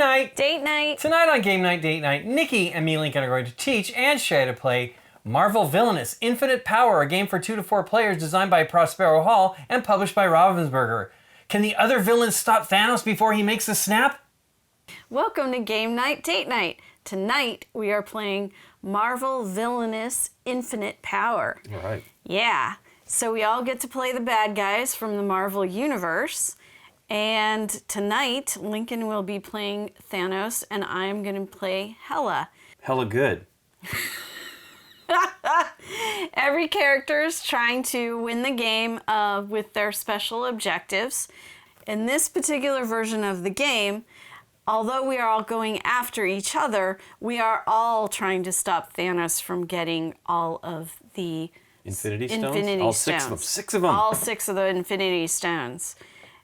GameNight! Date night! Tonight on GameNight, DateNight, Nikki and me, Lincoln, are going to teach and show you how to play Marvel Villainous Infinite Power, a game for 2 to 4 players designed by Prospero Hall and published by Ravensburger. Can the other villains stop Thanos before he makes the snap? Welcome to Game Night, Date Night. Tonight we are playing Marvel Villainous Infinite Power. All right. Yeah, so we all get to play the bad guys from the Marvel Universe. And tonight, Lincoln will be playing Thanos, and I'm going to play Hela. Hella good. Every character is trying to win the game with their special objectives. In this particular version of the game, although we are all going after each other, we are all trying to stop Thanos from getting all of the Infinity Stones? Infinity All Stones. 6 of them. 6 of them. All 6 of the Infinity Stones.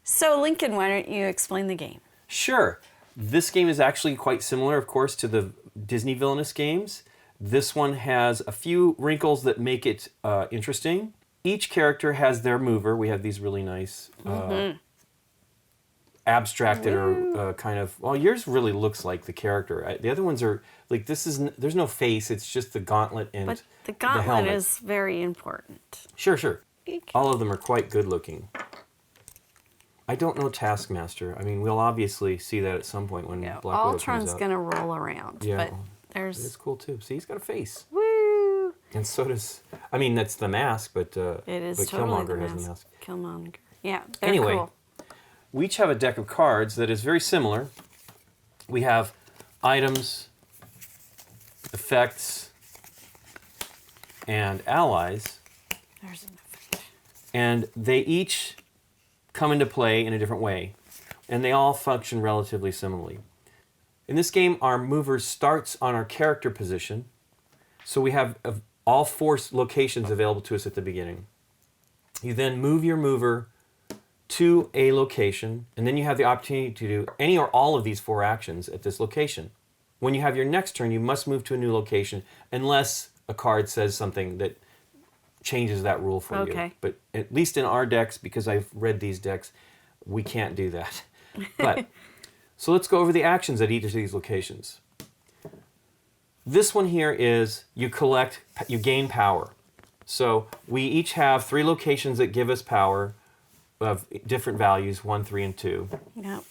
So, Lincoln, why don't you explain the game? Sure. This game is actually quite similar, of course, to the Disney Villainous games. This one has a few wrinkles that make it interesting. Each character has their mover. We have these really nice abstracted or kind of... Well, yours really looks like the character. The other ones are... Like, there's no face. It's just the gauntlet and But the the helmet. gauntlet is very important. Sure. All of them are quite good looking. I don't know Taskmaster. I mean, we'll obviously see that at some point when Black Widow comes Ultron's out. going to roll around. Yeah. But there's... It's cool, too. See, he's got a face. Woo! And so does... I mean, that's the mask, but It is but totally Killmonger the has the mask. Killmonger. Yeah, they're Anyway, cool. we each have a deck of cards that is very similar. We have items, effects, and allies. There's an effect. And they each come into play in a different way. And they all function relatively similarly. In this game, our mover starts on our character position. So we have all 4 locations available to us at the beginning. You then move your mover to a location, and then you have the opportunity to do any or all of these 4 actions at this location. When you have your next turn, you must move to a new location unless a card says something that changes that rule for you. But at least in our decks, because I've read these decks, we can't do that. But so let's go over the actions at each of these locations. This one here is you gain power. So we each have 3 locations that give us power of different values, 1, 3, and 2. Yep.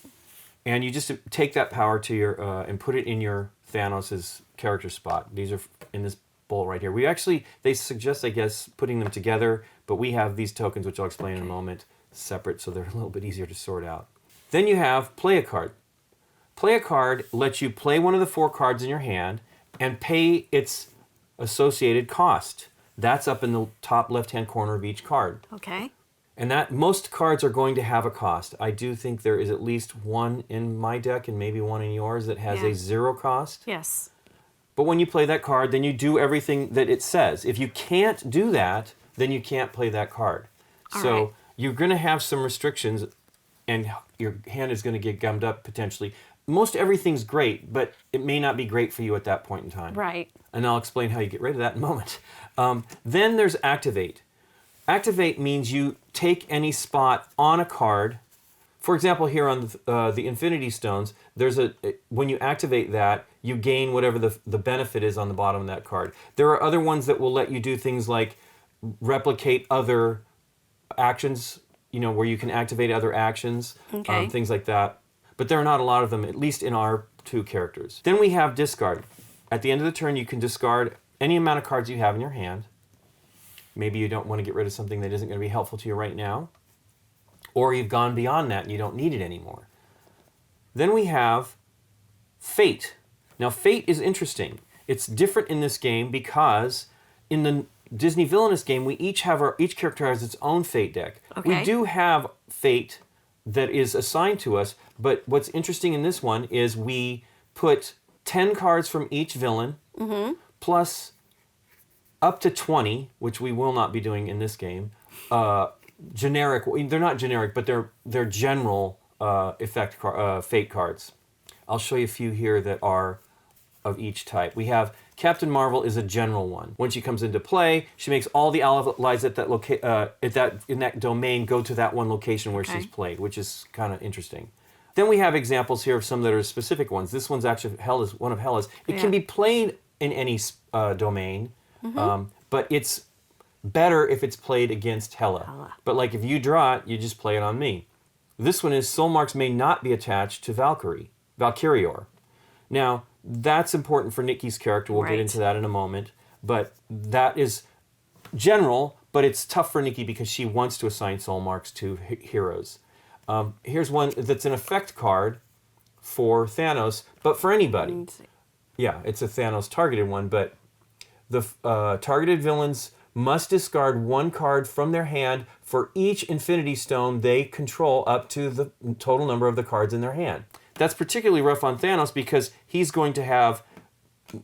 And you just take that power to your and put it in your Thanos' character spot. These are in this bowl right here. They suggest, I guess, putting them together, but we have these tokens, which I'll explain in a moment, separate, so they're a little bit easier to sort out. Then you have play a card. Play a card lets you play one of the 4 cards in your hand and pay its associated cost. That's up in the top left-hand corner of each card. Okay. And that most cards are going to have a cost. I do think there is at least one in my deck and maybe one in yours that has a 0 cost. Yes. But when you play that card, then you do everything that it says. If you can't do that, then you can't play that card. So you're going to have some restrictions, and your hand is going to get gummed up potentially. Most everything's great, but it may not be great for you at that point in time. Right. And I'll explain how you get rid of that in a moment. Then there's Activate. Activate means you take any spot on a card. For example, here on the Infinity Stones, when you activate that, you gain whatever the benefit is on the bottom of that card. There are other ones that will let you do things like replicate other actions, where you can activate other actions, things like that. But there are not a lot of them, at least in our 2 characters. Then we have Discard. At the end of the turn, you can discard any amount of cards you have in your hand. Maybe you don't want to get rid of something that isn't going to be helpful to you right now. Or you've gone beyond that and you don't need it anymore. Then we have Fate. Now, Fate is interesting. It's different in this game because in the Disney Villainous game, each character has its own Fate deck. Okay. We do have Fate that is assigned to us, but what's interesting in this one is we put 10 cards from each villain, plus up to 20, which we will not be doing in this game, generic. They're not generic, but they're general Fate cards. I'll show you a few here that are of each type. We have Captain Marvel is a general one. When she comes into play, she makes all the allies at that in that domain go to that one location where she's played, which is kind of interesting. Then we have examples here of some that are specific ones. This one's actually one of Hela's. It can be played in any domain, but it's better if it's played against Hela. But like if you draw it, you just play it on me. This one is soul marks may not be attached to Valkyrior. Now, that's important for Nikki's character. We'll get into that in a moment. But that is general, but it's tough for Nikki because she wants to assign soul marks to heroes. Here's one that's an effect card for Thanos, but for anybody. Yeah, it's a Thanos targeted one, but the targeted villains must discard one card from their hand for each Infinity Stone they control up to the total number of the cards in their hand. That's particularly rough on Thanos because he's going to have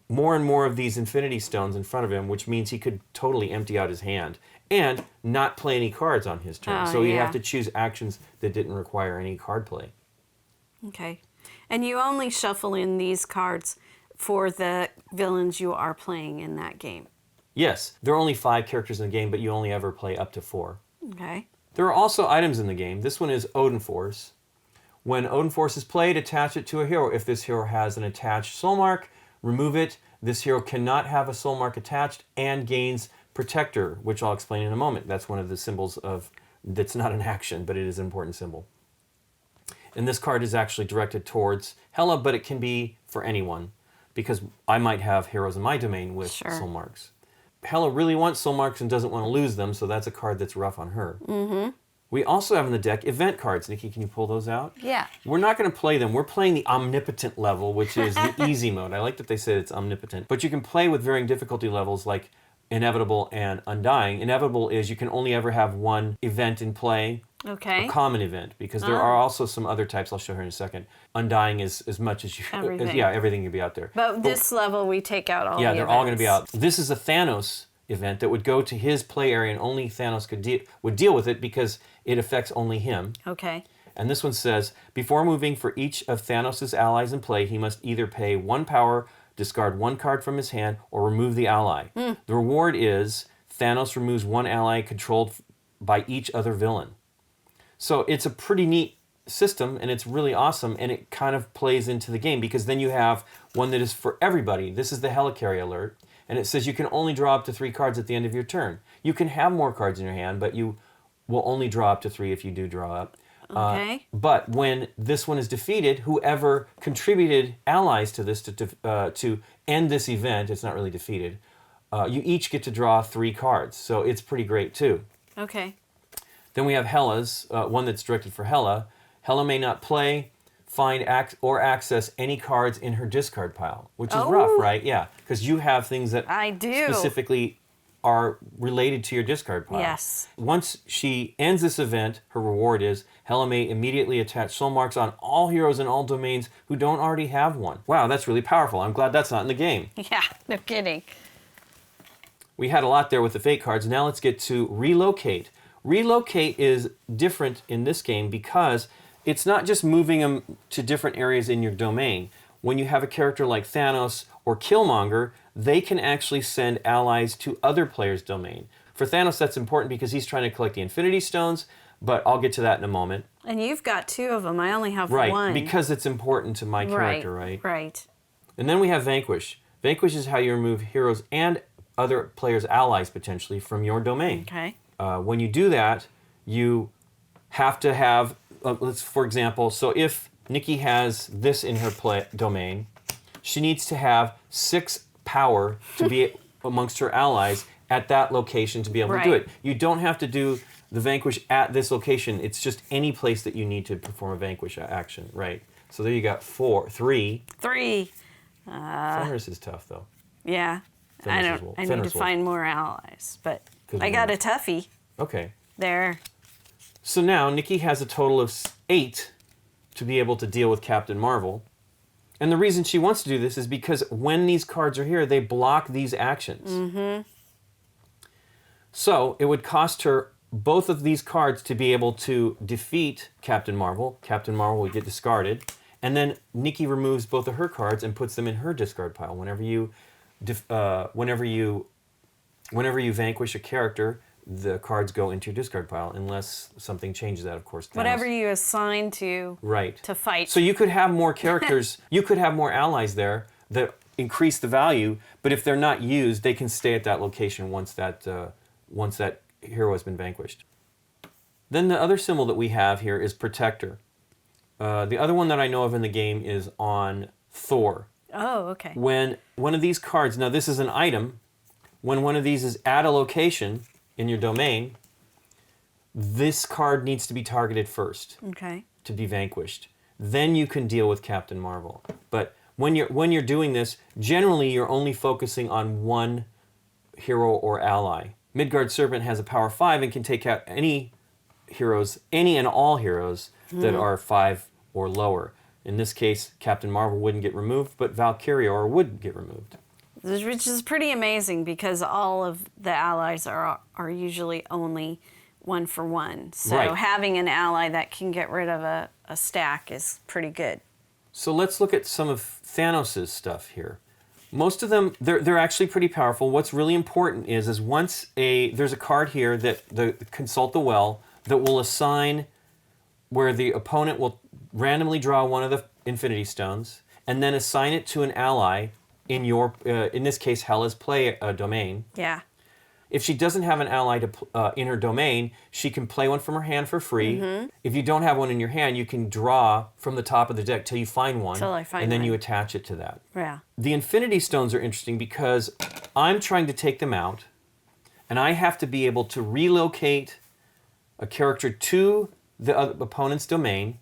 more and more of these Infinity Stones in front of him, which means he could totally empty out his hand and not play any cards on his turn. So he'd have to choose actions that didn't require any card play. Okay. And you only shuffle in these cards for the villains you are playing in that game. Yes, there are only 5 characters in the game, but you only ever play up to 4. Okay. There are also items in the game. This one is Odin Force. When Odin Force is played, attach it to a hero. If this hero has an attached soul mark, remove it. This hero cannot have a soul mark attached and gains Protector, which I'll explain in a moment. That's one of the symbols of, that's not an action, but it is an important symbol. And this card is actually directed towards Hela, but it can be for anyone, because I might have heroes in my domain with soul marks. Hela really wants soul marks and doesn't want to lose them, so that's a card that's rough on her. We also have in the deck event cards. Nikki, can you pull those out? Yeah. We're not going to play them. We're playing the omnipotent level, which is the easy mode. I like that they said it's omnipotent. But you can play with varying difficulty levels like Inevitable and Undying. Inevitable is you can only ever have one event in play. Okay. A common event, because there are also some other types I'll show her in a second. Undying is as much as you... Everything. Everything can be out there. But this level, we take out all the events. Yeah, they're all going to be out. This is a Thanos event that would go to his play area, and only Thanos would deal with it because it affects only him. Okay. And this one says, before moving for each of Thanos' allies in play, he must either pay 1 power, discard 1 card from his hand, or remove the ally. The reward is Thanos removes 1 ally controlled by each other villain. So it's a pretty neat system, and it's really awesome, and it kind of plays into the game, because then you have one that is for everybody. This is the Helicarry alert, and it says you can only draw up to 3 cards at the end of your turn. You can have more cards in your hand, but you will only draw up to 3 if you do draw up. Okay. But when this one is defeated, whoever contributed allies to this to end this event, it's not really defeated, you each get to draw 3 cards. So it's pretty great too. Okay. Then we have Hela's, one that's directed for Hela. Hela may not play, find or access any cards in her discard pile, which is rough, right? Yeah, because you have things that I do. specifically are related to your discard pile. Yes. Once she ends this event, her reward is Hela may immediately attach soul marks on all heroes in all domains who don't already have one. Wow, that's really powerful. I'm glad that's not in the game. Yeah, no kidding. We had a lot there with the fate cards. Now let's get to relocate. Relocate is different in this game because it's not just moving them to different areas in your domain. When you have a character like Thanos or Killmonger, they can actually send allies to other players' domain. For Thanos, that's important because he's trying to collect the Infinity Stones, but I'll get to that in a moment. And you've got 2 of them. I only have right, 1. because it's important to my character, right? Right. And then we have Vanquish. Vanquish is how you remove heroes and other players' allies, potentially, from your domain. Okay. When you do that, you have to have, for example, so if Nikki has this in her domain, she needs to have 6 power to be amongst her allies at that location to be able to do it. You don't have to do the Vanquish at this location. It's just any place that you need to perform a Vanquish action, right? So there you got 3. 3. Fenris is tough, though. Yeah. I need to find more allies, but I got a toughie. Okay. There. So now Nikki has a total of 8 to be able to deal with Captain Marvel. And the reason she wants to do this is because when these cards are here, they block these actions. So it would cost her both of these cards to be able to defeat Captain Marvel. Captain Marvel would get discarded. And then Nikki removes both of her cards and puts them in her discard pile. Whenever you vanquish a character, the cards go into your discard pile, unless something changes that, of course. Thanos. Whatever you assign to Right. to fight. So you could have more characters, you could have more allies there that increase the value, but if they're not used, they can stay at that location once that hero has been vanquished. Then the other symbol that we have here is Protector. The other one that I know of in the game is on Thor. Oh, okay. When one of these cards, now this is an item, when one of these is at a location in your domain, this card needs to be targeted first Okay. to be vanquished. Then you can deal with Captain Marvel. But when you're doing this, generally you're only focusing on one hero or ally. Midgard Serpent has a power 5 and can take out any heroes, any and all heroes that are 5 or lower. In this case, Captain Marvel wouldn't get removed, but Valkyria would get removed. Which is pretty amazing because all of the allies are usually only 1 for 1. So Right. having an ally that can get rid of a stack is pretty good. So let's look at some of Thanos' stuff here. Most of them, they're actually pretty powerful. What's really important is there's a card here that the Consult the Well that will assign where the opponent will randomly draw one of the Infinity Stones and then assign it to an ally in your, in this case, Hela's play domain. Yeah. If she doesn't have an ally in her domain, she can play one from her hand for free. If you don't have one in your hand, you can draw from the top of the deck till you find one. Till I find and then one. you attach it to that. Yeah. The Infinity Stones are interesting because I'm trying to take them out, and I have to be able to relocate a character to the opponent's domain.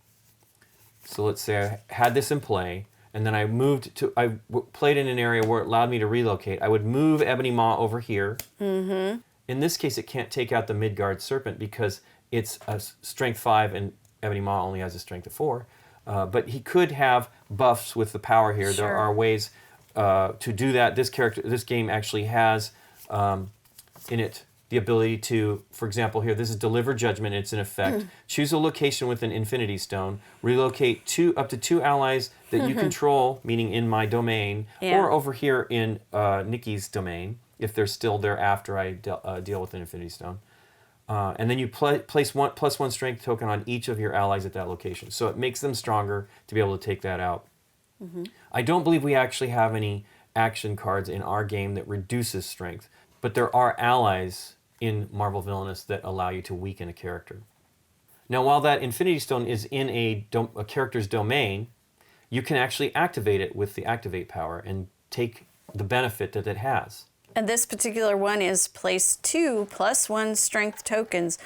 So let's say I had this in play, and then I played in an area where it allowed me to relocate. I would move Ebony Maw over here. In this case, it can't take out the Midgard Serpent because it's a strength 5 and Ebony Maw only has a strength of 4. But he could have buffs with the power here. Sure. There are ways to do that. This game actually has in it the ability to, for example, here, this is Deliver Judgment. It's in effect. Choose a location with an Infinity Stone. Relocate up to 2 allies that you control, meaning in my domain, or over here in Nikki's domain, if they're still there after I deal with an Infinity Stone. And then you place +1 strength token on each of your allies at that location. So it makes them stronger to be able to take that out. I don't believe we actually have any action cards in our game that reduces strength, but there are allies in Marvel Villainous that allow you to weaken a character. Now, while that Infinity Stone is in a character's domain, you can actually activate it with the Activate power and take the benefit that it has. And this particular one is place 2 +1 strength tokens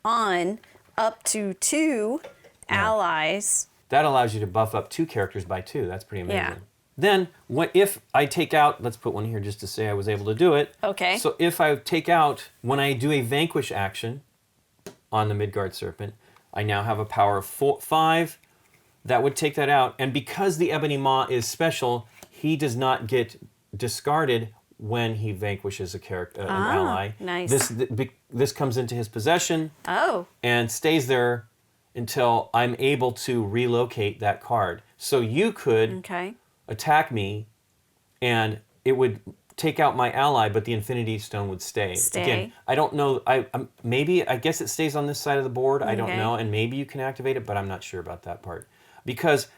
on up to 2 allies. That allows you to buff up 2 characters by 2. That's pretty amazing. Yeah. Then, if I take out, let's put one here just to say I was able to do it. Okay. So if I take out, when I do a Vanquish action on the Midgard Serpent, I now have a power of 5. That would take that out. And because the Ebony Maw is special, he does not get discarded when he vanquishes a character, an ally. Nice. This comes into his possession and stays there until I'm able to relocate that card. So you could attack me, and it would take out my ally, but the Infinity Stone would stay. Again, I don't know. I guess it stays on this side of the board. I don't know, and maybe you can activate it, but I'm not sure about that part because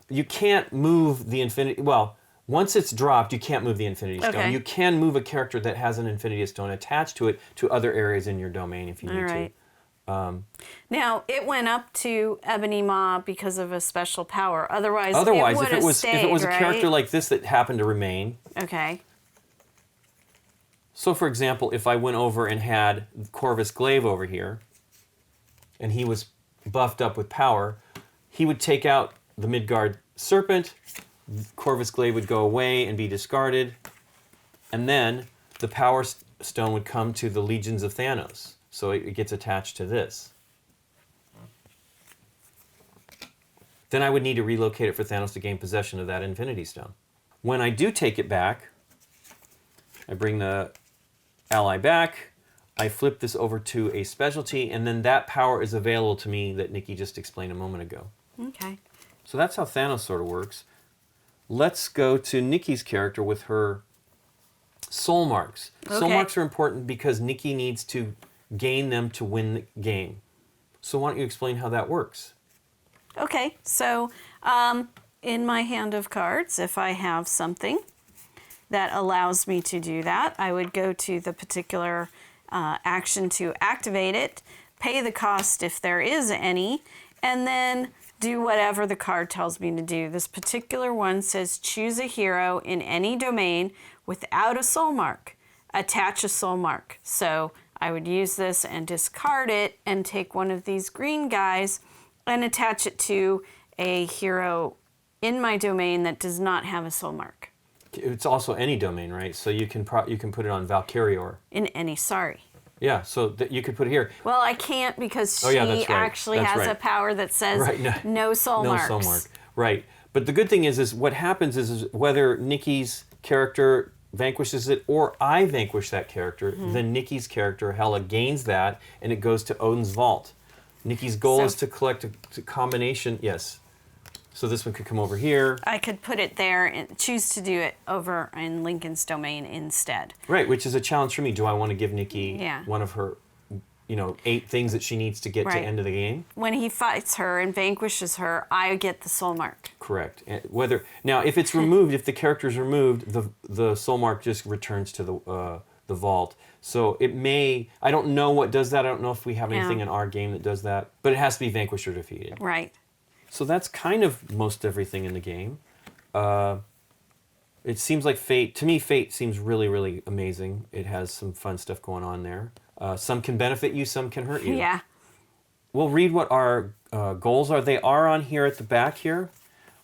you can't move the Infinity. Well, once it's dropped, you can't move the Infinity Stone. You can move a character that has an Infinity Stone attached to it to other areas in your domain if you need to. Now it went up to Ebony Maw because of a special power. Otherwise, if it was stayed, a character like this that happened to remain. Okay. So, for example, if I went over and had Corvus Glaive over here, and he was buffed up with power, he would take out the Midgard Serpent. Corvus Glaive would go away and be discarded, and then the Power Stone would come to the Legions of Thanos. So it gets attached to this. Then I would need to relocate it for Thanos to gain possession of that Infinity Stone. When I do take it back, I bring the ally back, I flip this over to a specialty, and then that power is available to me that Nikki just explained a moment ago. Okay. So that's how Thanos sort of works. Let's go to Nikki's character with her Soul marks. Soul Okay. marks are important because Nikki needs to gain them to win the game. So why don't you explain how that works? Okay, so in my hand of cards, if I have something that allows me to do that, I would go to the particular action to activate it, pay the cost if there is any, and then do whatever the card tells me to do. This particular one says choose a hero in any domain without a soul mark. Attach a soul mark. So I would use this and discard it and take one of these green guys and attach it to a hero in my domain that does not have a soul mark. It's also any domain, right? So you can put it on Valkyrior. In any, sorry. Yeah, so that you could put it here. Well, I can't because she that's right. actually That's has right. a power that says Right, no soul marks. No soul mark. Right. But the good thing is what happens is whether Nikki's character vanquishes it or I vanquish that character, then Nikki's character, Hela, gains that and it goes to Odin's vault. Nikki's goal is to collect a combination. Yes. So this one could come over here. I could put it there and choose to do it over in Lincoln's domain instead. Right, which is a challenge for me. Do I want to give Nikki one of her, 8 things that she needs to get to end of the game? When he fights her and vanquishes her, I get the soul mark. Correct. And now, if it's removed, if the character is removed, the soul mark just returns to the vault. So it may. I don't know what does that. I don't know if we have anything in our game that does that. But it has to be vanquished or defeated. Right. So that's kind of most everything in the game. It seems like Fate. To me, Fate seems really, really amazing. It has some fun stuff going on there. Some can benefit you, some can hurt you. Yeah. We'll read what our goals are. They are on here at the back here.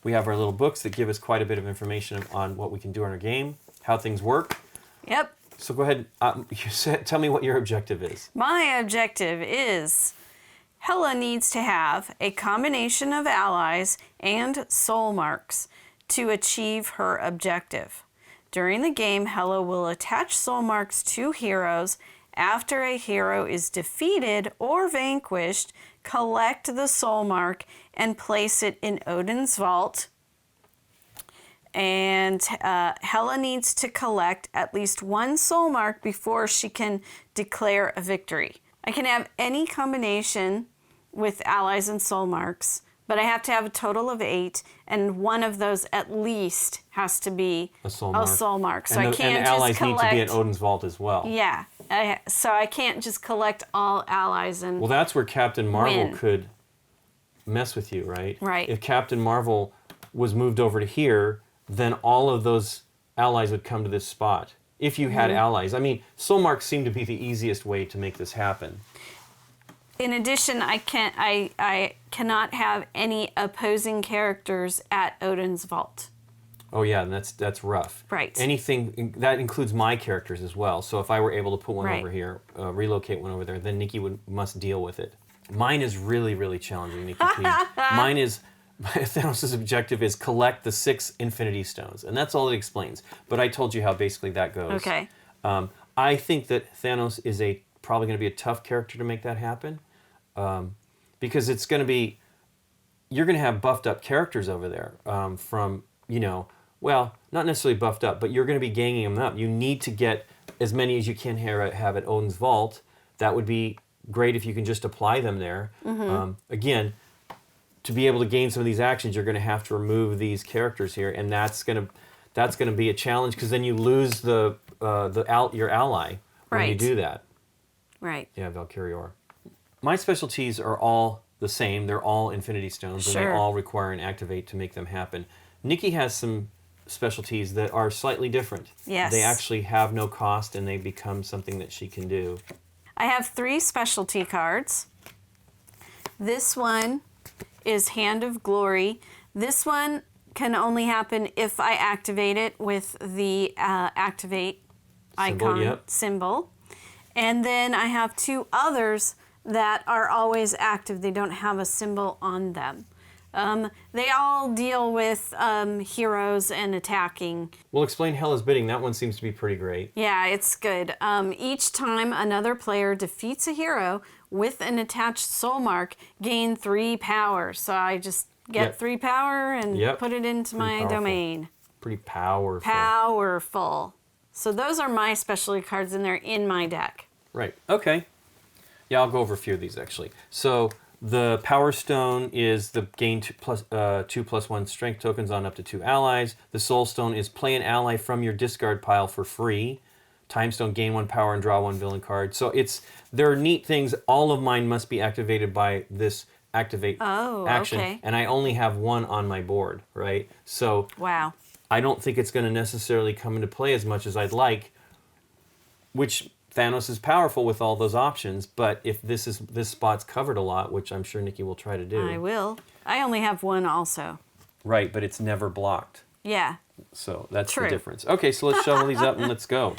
We have our little books that give us quite a bit of information on what we can do in our game, how things work. Yep. So go ahead. Tell me what your objective is. My objective is Hela needs to have a combination of allies and soul marks to achieve her objective. During the game, Hela will attach soul marks to heroes. After a hero is defeated or vanquished, collect the soul mark and place it in Odin's vault. And Hela needs to collect at least one soul mark before she can declare a victory. I can have any combination with allies and soul marks, but I have to have a total of 8, and one of those at least has to be a soul mark. So I can't and just allies collect. need to be at Odin's vault as well. Yeah, so I can't just collect all allies and. Well, that's where Captain Marvel win. could mess with you, right? Right. If Captain Marvel was moved over to here, then all of those allies would come to this spot. If you had allies. I mean, soul marks seem to be the easiest way to make this happen. In addition, I cannot have any opposing characters at Odin's vault. Oh yeah, and that's rough. Right. Anything that includes my characters as well. So if I were able to put one Right. over here, relocate one over there, then Nikki must deal with it. Mine is really, really challenging, Nikki. Please. Mine is Thanos' objective is collect the 6 Infinity Stones, and that's all it explains. But I told you how basically that goes. Okay. I think that Thanos is probably going to be a tough character to make that happen, because it's going to be you're going to have buffed up characters over there from well, not necessarily buffed up, but you're going to be ganging them up. You need to get as many as you can have at Odin's vault. That would be great if you can just apply them there. Again, to be able to gain some of these actions, you're going to have to remove these characters here, and that's going to be a challenge because then you lose your ally when you Right. do that. Right. Yeah, Valkyrior. My specialties are all the same. They're all Infinity Stones, and they Sure. all require an activate to make them happen. Nikki has some specialties that are slightly different. Yes. They actually have no cost, and they become something that she can do. I have 3 specialty cards. This one is Hand of Glory. This one can only happen if I activate it with the activate icon symbol. And then I have 2 others that are always active. They don't have a symbol on them. They all deal with heroes and attacking. We'll explain Hela's Bidding. That one seems to be pretty great. Yeah, it's good. Each time another player defeats a hero with an attached soul mark, gain 3 power. So I just get 3 power and put it into my domain. Pretty powerful. Powerful. So those are my specialty cards, and they're in my deck. Right. Okay. Yeah, I'll go over a few of these actually. So the Power Stone is the gain 2+1 strength tokens on up to 2 allies. The Soul Stone is play an ally from your discard pile for free. Time Stone, gain 1 power and draw 1 villain card. So there are neat things. All of mine must be activated by this activate action. Okay. And I only have 1 on my board, right? So Wow. I don't think it's going to necessarily come into play as much as I'd like, which Thanos is powerful with all those options, but if this spot's covered a lot, which I'm sure Nikki will try to do. I will. I only have 1 also. Right, but it's never blocked. Yeah. So that's True. the difference. Okay, so let's shovel these up and let's go.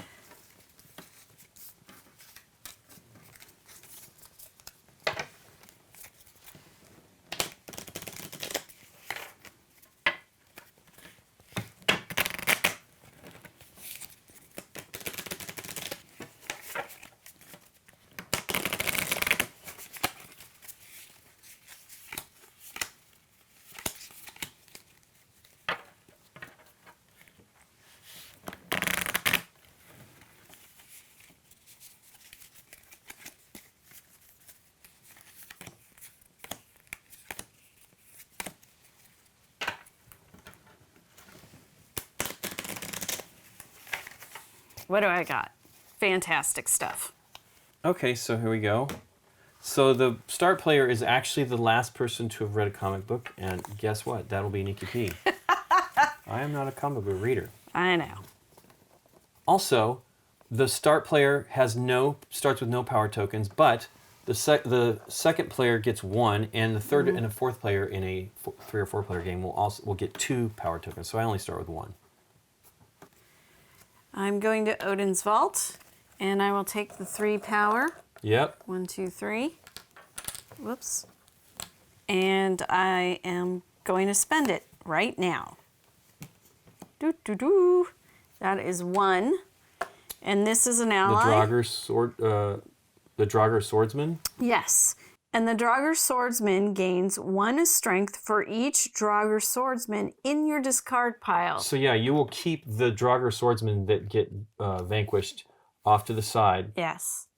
What do I got? Fantastic stuff. Okay, so here we go. So the start player is actually the last person to have read a comic book, and guess what? That'll be Nikki P. I am not a comic book reader. I know. Also, the start player starts with no power tokens, but the second player gets 1, and the third and the fourth player in a 3 or 4 player game will get 2 power tokens. So I only start with 1. I'm going to Odin's Vault, and I will take the 3 power. Yep. 1, 2, 3. Whoops. And I am going to spend it right now. Doo doo doo. That is 1. And this is an ally. The Draugr Swordsman. Yes. And the Draugr Swordsman gains 1 strength for each Draugr Swordsman in your discard pile. So yeah, you will keep the Draugr Swordsmen that get vanquished off to the side. Yes.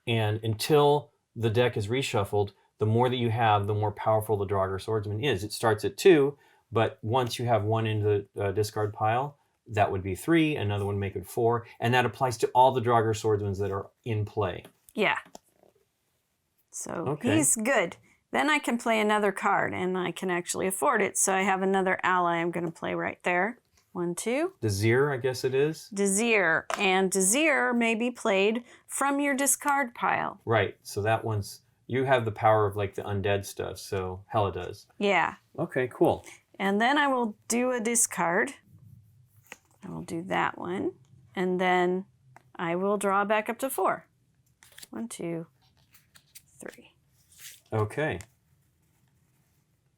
And until the deck is reshuffled, the more that you have, the more powerful the Draugr Swordsman is. It starts at 2, but once you have 1 in the discard pile, that would be 3, another one make it 4, and that applies to all the Draugr Swordsmen that are in play. Yeah. So Okay. he's good. Then I can play another card, and I can actually afford it. So I have another ally I'm going to play right there. 1, 2. Desir, I guess it is. Desir. And Desir may be played from your discard pile. Right, so that one's... You have the power of like the undead stuff, so Hela does. Yeah. Okay, cool. And then I will do a discard. I will do that one. And then I will draw back up to 4. 1, 2, 3. Okay.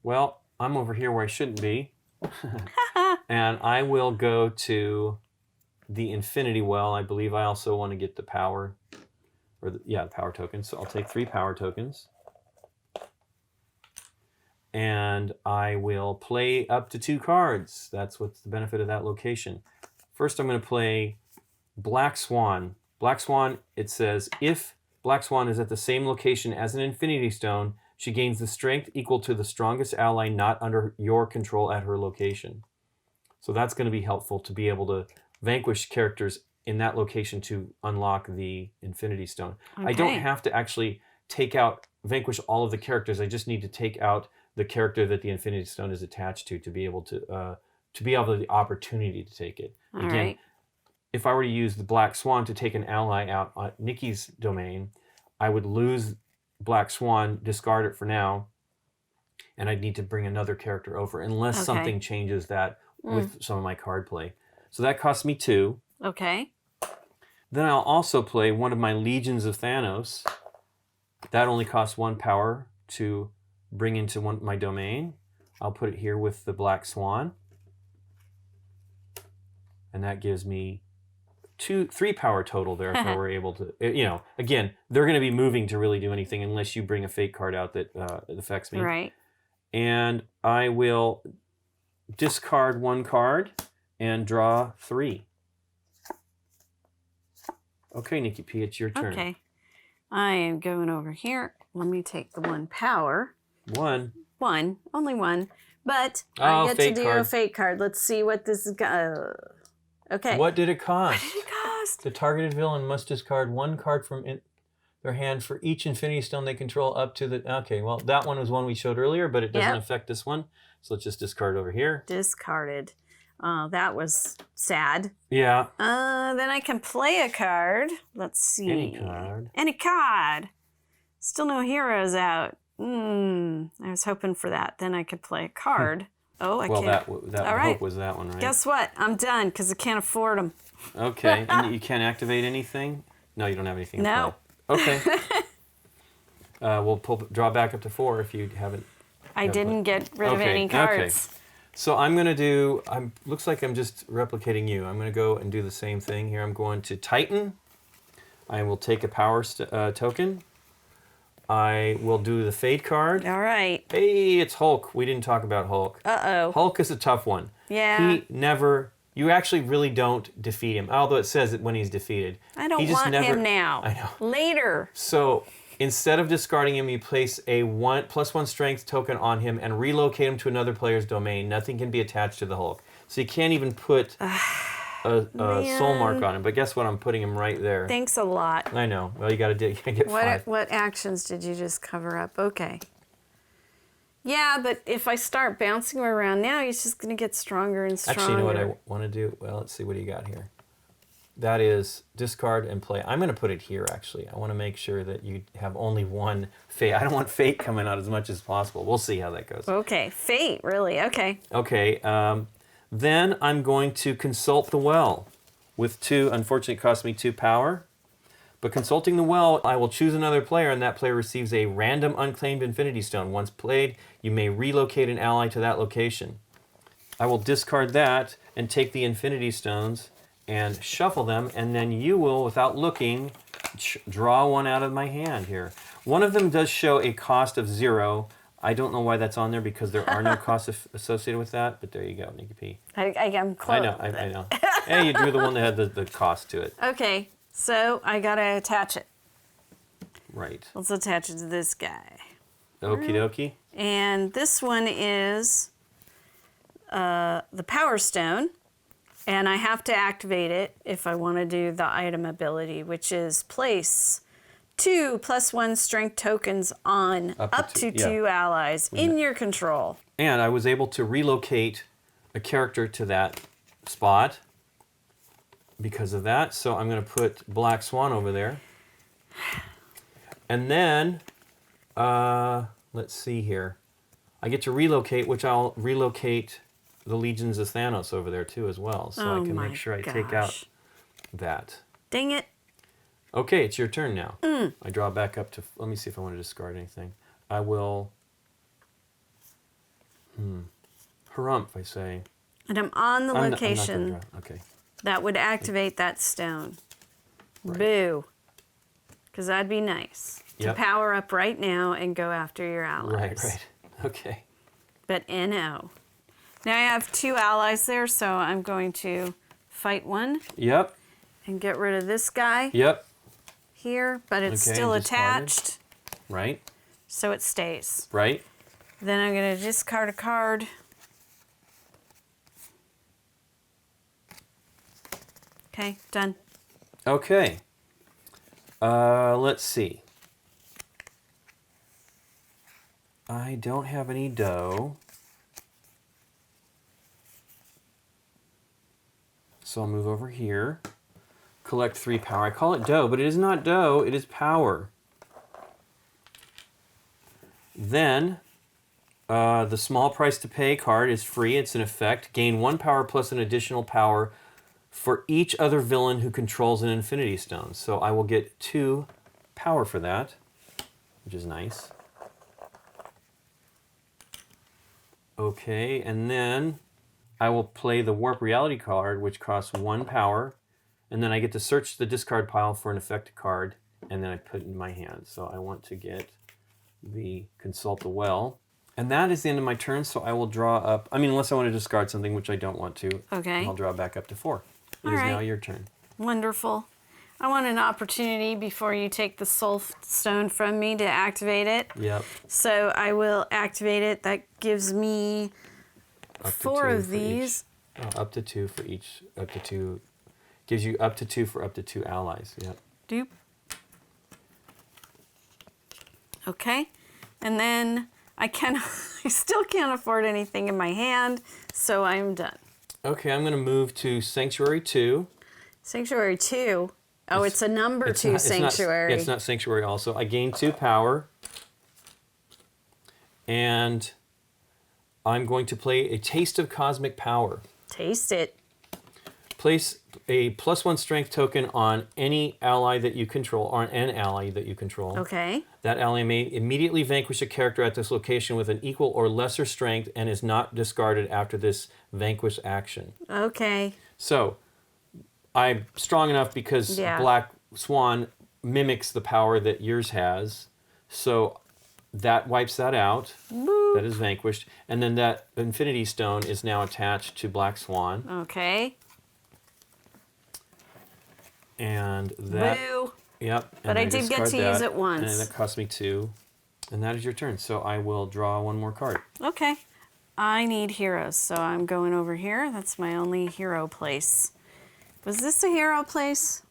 Well, I'm over here where I shouldn't be. And I will go to the Infinity Well. I believe I also want to get the power, the power tokens. So I'll take 3 power tokens. And I will play up to 2 cards. That's what's the benefit of that location. First, I'm going to play Black Swan. Black Swan, it says, if Black Swan is at the same location as an Infinity Stone, she gains the strength equal to the strongest ally not under your control at her location. So that's going to be helpful to be able to vanquish characters in that location to unlock the Infinity Stone. Okay. I don't have to actually vanquish all of the characters. I just need to take out the character that the Infinity Stone is attached to be able to have the opportunity to take it. All Again, right. if I were to use the Black Swan to take an ally out on Nikki's domain, I would lose Black Swan, discard it for now, and I'd need to bring another character over unless something changes that with some of my card play. So that costs me 2. Okay. Then I'll also play one of my Legions of Thanos. That only costs 1 power to bring into my domain. I'll put it here with the Black Swan. And that gives me 3 power total there if I were able to, again, they're going to be moving to really do anything unless you bring a fake card out that affects me. Right. And I will discard 1 card and draw 3. Okay, Nikki P, it's your turn. Okay. I am going over here. Let me take the 1 power. One. Only one. But Oh, I get to fate do card. a fate card. Let's see what this is. Okay. What did it cost? What did it cost? The targeted villain must discard 1 card from their hand for each Infinity Stone they control up to the... Okay, well, that one was one we showed earlier, but it doesn't affect this one. So let's just discard over here. Discarded. That was sad. Yeah. Then I can play a card. Let's see. Any card. Any card. Still no heroes out. I was hoping for that. Then I could play a card. Oh, I well, can't. that All right. hope was that one, right? Guess what? I'm done because I can't afford them. Okay, and you can't activate anything? No, you don't have anything No. to play. Okay. We'll draw back up to 4 if you haven't. I didn't get rid of any cards. Okay. So I'm going to do, looks like I'm just replicating you. I'm going to go and do the same thing here. I'm going to Titan. I will take a power token. I will do the Fate card. All right. Hey, it's Hulk. We didn't talk about Hulk. Uh-oh. Hulk is a tough one. Yeah. He never, you actually really don't defeat him, although it says it when he's defeated. I don't He just want never, him now. I know. Later. So instead of discarding him, you place a +1 strength token on him and relocate him to another player's domain. Nothing can be attached to the Hulk. So you can't even put a soul mark on him. But guess what? I'm putting him right there. Thanks a lot. I know. Well, you got to get 5. What actions did you just cover up? Okay. Yeah, but if I start bouncing him around now, he's just going to get stronger and stronger. Actually, you know what I want to do? Well, let's see. What do you got here? That is discard and play. I'm going to put it here, actually. I want to make sure that you have only 1 Fate. I don't want Fate coming out as much as possible. We'll see how that goes. Okay. Fate, really? Okay. Okay. Then I'm going to consult the well with 2. Unfortunately, it cost me 2 power. But consulting the well, I will choose another player, and that player receives a random unclaimed Infinity Stone. Once played, you may relocate an ally to that location. I will discard that and take the Infinity Stones and shuffle them, and then you will, without looking, draw one out of my hand here. One of them does show a cost of 0. I don't know why that's on there because there are no costs associated with that, but there you go, Nikki P. I'm close. I know. Hey, you drew the one that had the cost to it. Okay, so I got to attach it. Right. Let's attach it to this guy. Okie dokie. And this one is the Power Stone. And I have to activate it if I want to do the item ability, which is place 2 +1 strength tokens on up to 2 allies in your control. And I was able to relocate a character to that spot because of that. So I'm going to put Black Swan over there. And then, let's see here. I get to relocate, which I'll relocate the Legions of Thanos over there too as well. So I can make sure I take out that. Dang it. Okay, it's your turn now. I draw back up to, let me see if I want to discard anything. I will, harumph, I say. And I'm on the location I'm not gonna draw. Okay. that would activate that stone. Right. Boo. Because that'd be nice to power up right now and go after your allies. Right. Okay. But NO. Now I have 2 allies there, so I'm going to fight one. Yep. And get rid of this guy. Yep. Here, but it's still attached. Right. So it stays. Right. Then I'm going to discard a card. Okay, done. Okay. Let's see. I don't have any dough. So I'll move over here. Collect 3 power. I call it dough, but it is not dough, it is power. Then, the small price to pay card is free. It's an effect. Gain 1 power plus an additional power for each other villain who controls an Infinity Stone. So I will get 2 power for that, which is nice. Okay, and then I will play the Warp Reality card, which costs 1 power, and then I get to search the discard pile for an effective card, and then I put it in my hand. So I want to get the Consult the Well. And that is the end of my turn, so I will draw up, unless I want to discard something, which I don't want to. Okay. I'll draw back up to 4. It is now your turn. Wonderful. I want an opportunity before you take the soul stone from me to activate it. Yep. So I will activate it. That gives me Up to 4 2 of for these. Each. Up to 2 for each. Up to 2. Gives you up to 2 for up to 2 allies. Yep. Doop. Okay. And then I still can't afford anything in my hand, so I'm done. Okay, I'm going to move to Sanctuary 2. Sanctuary 2. Oh, it's a number 2 sanctuary. It's not Sanctuary also. I gain 2 power. And I'm going to play a Taste of Cosmic Power. Taste it. Place a +1 strength token on any ally that you control, or on an ally that you control. Okay. That ally may immediately vanquish a character at this location with an equal or lesser strength and is not discarded after this vanquish action. Okay. So, I'm strong enough because Black Swan mimics the power that yours has. So, that wipes that out. Boop. That is vanquished. And then that Infinity Stone is now attached to Black Swan. Okay. And that... Boo. Yep. But I did get to use it once. And that cost me 2. And that is your turn. So I will draw 1 more card. Okay. I need heroes, so I'm going over here. That's my only hero place. Was this a hero place?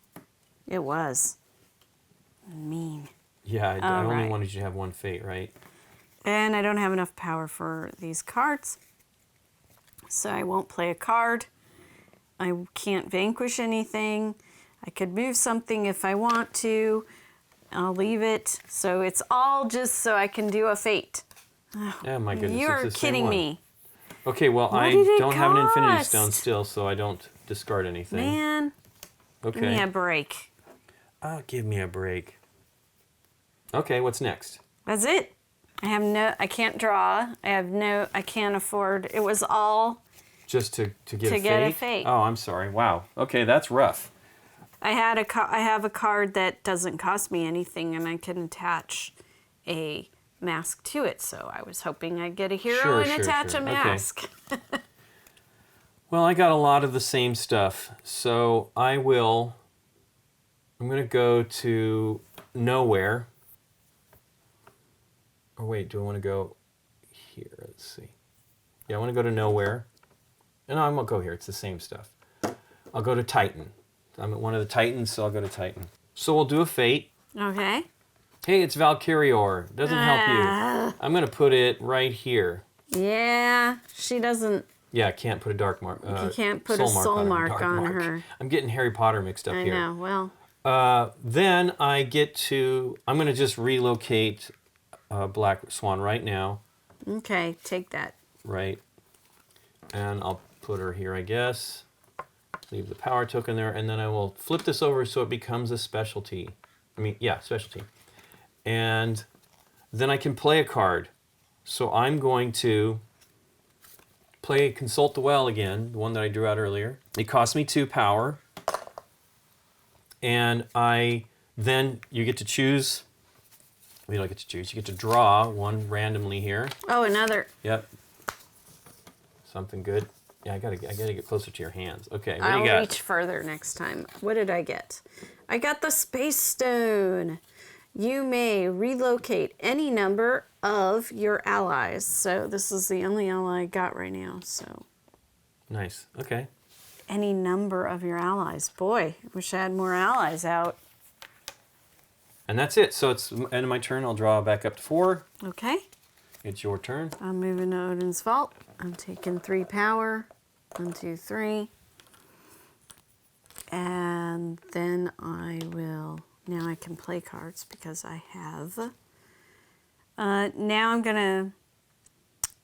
It was. Mean. Yeah, I only right. wanted you to have 1 fate, right? And I don't have enough power for these cards. So I won't play a card. I can't vanquish anything. I could move something if I want to. I'll leave it. So it's all just so I can do a fate. Oh my goodness. You're it's the same kidding one. me. Okay, well, What I did it don't have an Infinity cost? Stone still, so I don't discard anything. Man, Okay. give me a break. Oh, give me a break. Okay, what's next? That's it. I can't draw. I can't afford. It was all Just to get a fate? get a fate. Oh, I'm sorry. Wow. Okay, that's rough. I have a card that doesn't cost me anything, and I can attach a mask to it. So I was hoping I'd get a hero and attach a mask. Okay. Well, I got a lot of the same stuff, so I'm going to go to nowhere. Oh wait, do I want to go here? Let's see. Yeah, I want to go to nowhere. No, I won't go here. It's the same stuff. I'll go to Titan. I'm at one of the Titans, so I'll go to Titan. So we'll do a fate. Okay. Hey, it's Valkyrior. Doesn't help you. I'm going to put it right here. Yeah, she doesn't. Yeah, I can't put a dark mark. You can't put a soul mark on her. I'm getting Harry Potter mixed up here. I know. Well. Then I get to. I'm going to just relocate Black Swan right now. Okay, take that. Right. And I'll put her here, I guess. Leave the power token there, and then I will flip this over so it becomes a specialty. Specialty. And then I can play a card. So I'm going to play Consult the Well again, the one that I drew out earlier. It cost me 2 power. And then you get to choose. You don't get to choose. You get to draw one randomly here. Oh, another. Yep. Something good. Yeah, I gotta get closer to your hands. Okay, what I'll do you got? reach further next time. What did I get? I got the Space Stone. You may relocate any number of your allies. So this is the only ally I got right now. So Nice. Okay. any number of your allies. Boy, I wish I had more allies out. And that's it. So it's the end of my turn. I'll draw back up to 4. Okay. It's your turn. I'm moving to Odin's Vault. I'm taking 3 power. 1, 2, 3. And then I will. Now I can play cards because I have. Now I'm going to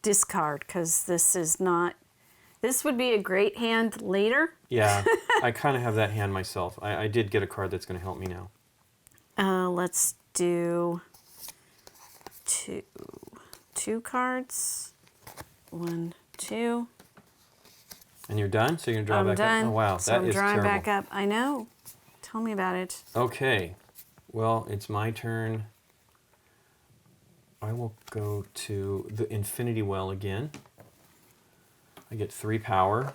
discard because this is not. This would be a great hand later. Yeah, I kind of have that hand myself. I did get a card that's going to help me now. Let's do two cards. 1, 2. And you're done? So you're going to draw I'm back done. up? Oh, wow. So That I'm is drawing terrible. back up. I know. Tell me about it. Okay. Well, it's my turn. I will go to the Infinity Well again. I get 3 power.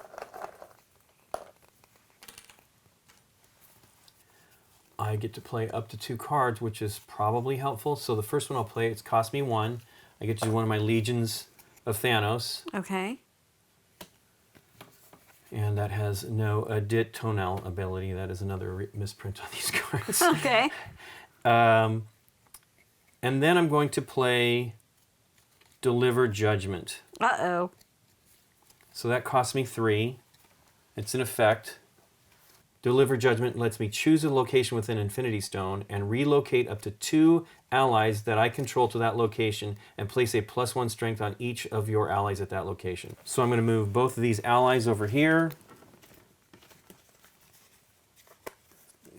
I get to play up to 2 cards, which is probably helpful. So the first one I'll play, it's cost me 1. I get to do one of my Legions of Thanos. Okay. And that has no DateNight ability. That is another misprint on these cards. Okay. And then I'm going to play Deliver Judgment. Uh-oh. So that costs me 3. It's an effect. Deliver Judgment lets me choose a location within Infinity Stone and relocate up to 2 allies that I control to that location and place a +1 strength on each of your allies at that location. So I'm going to move both of these allies over here.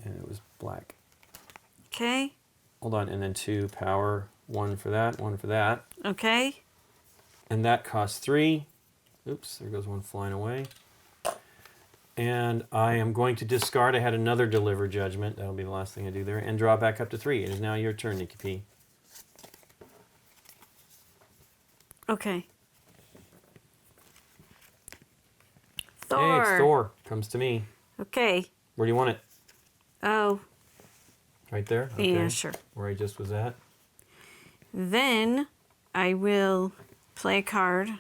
And it was black. Okay. Hold on, and then 2 power, 1 for that, 1 for that. Okay. And that costs 3. Oops, there goes one flying away. And I am going to discard. I had another Deliver Judgment. That'll be the last thing I do there. And draw back up to 3. It is now your turn, Nikki P. Okay. Hey, Thor. it's Thor. Comes to me. Okay. Where do you want it? Oh, Right there? Okay. yeah, sure. Where I just was at. Then I will play a card.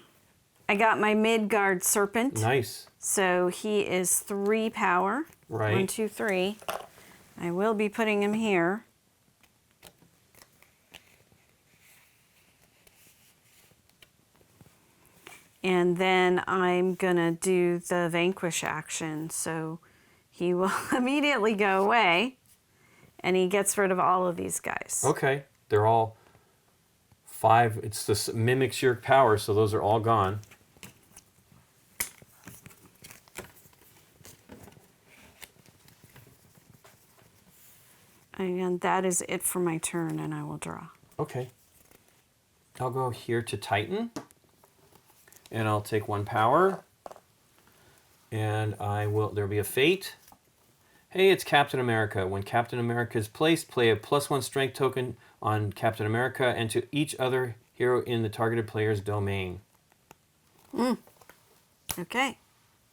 I got my Midgard Serpent. Nice. So he is 3 power. Right. 1, 2, 3. I will be putting him here. And then I'm gonna do the Vanquish action. So he will immediately go away. And he gets rid of all of these guys. Okay. They're all 5. It's this mimics your power, so those are all gone. And that is it for my turn, and I will draw. Okay. I'll go here to Titan. And I'll take 1 power. And there'll be a fate. Hey, it's Captain America. When Captain America is placed, play a +1 strength token on Captain America and to each other hero in the targeted player's domain. Okay.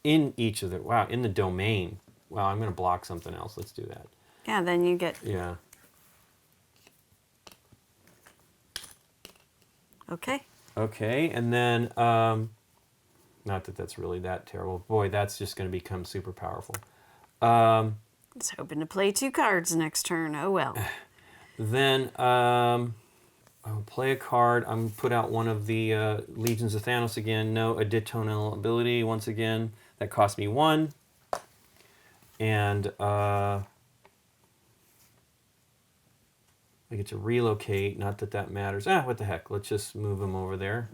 In each of the, wow, in the domain. Wow, I'm going to block something else. Let's do that. Yeah, then you get... Yeah. Okay. Okay, and then, not that that's really that terrible. Boy, that's just going to become super powerful. I was hoping to play 2 cards next turn. Oh, well. Then I'll play a card. I'm going to put out one of the Legions of Thanos again. No additional ability once again. That cost me 1. And I get to relocate. Not that that matters. What the heck. Let's just move them over there.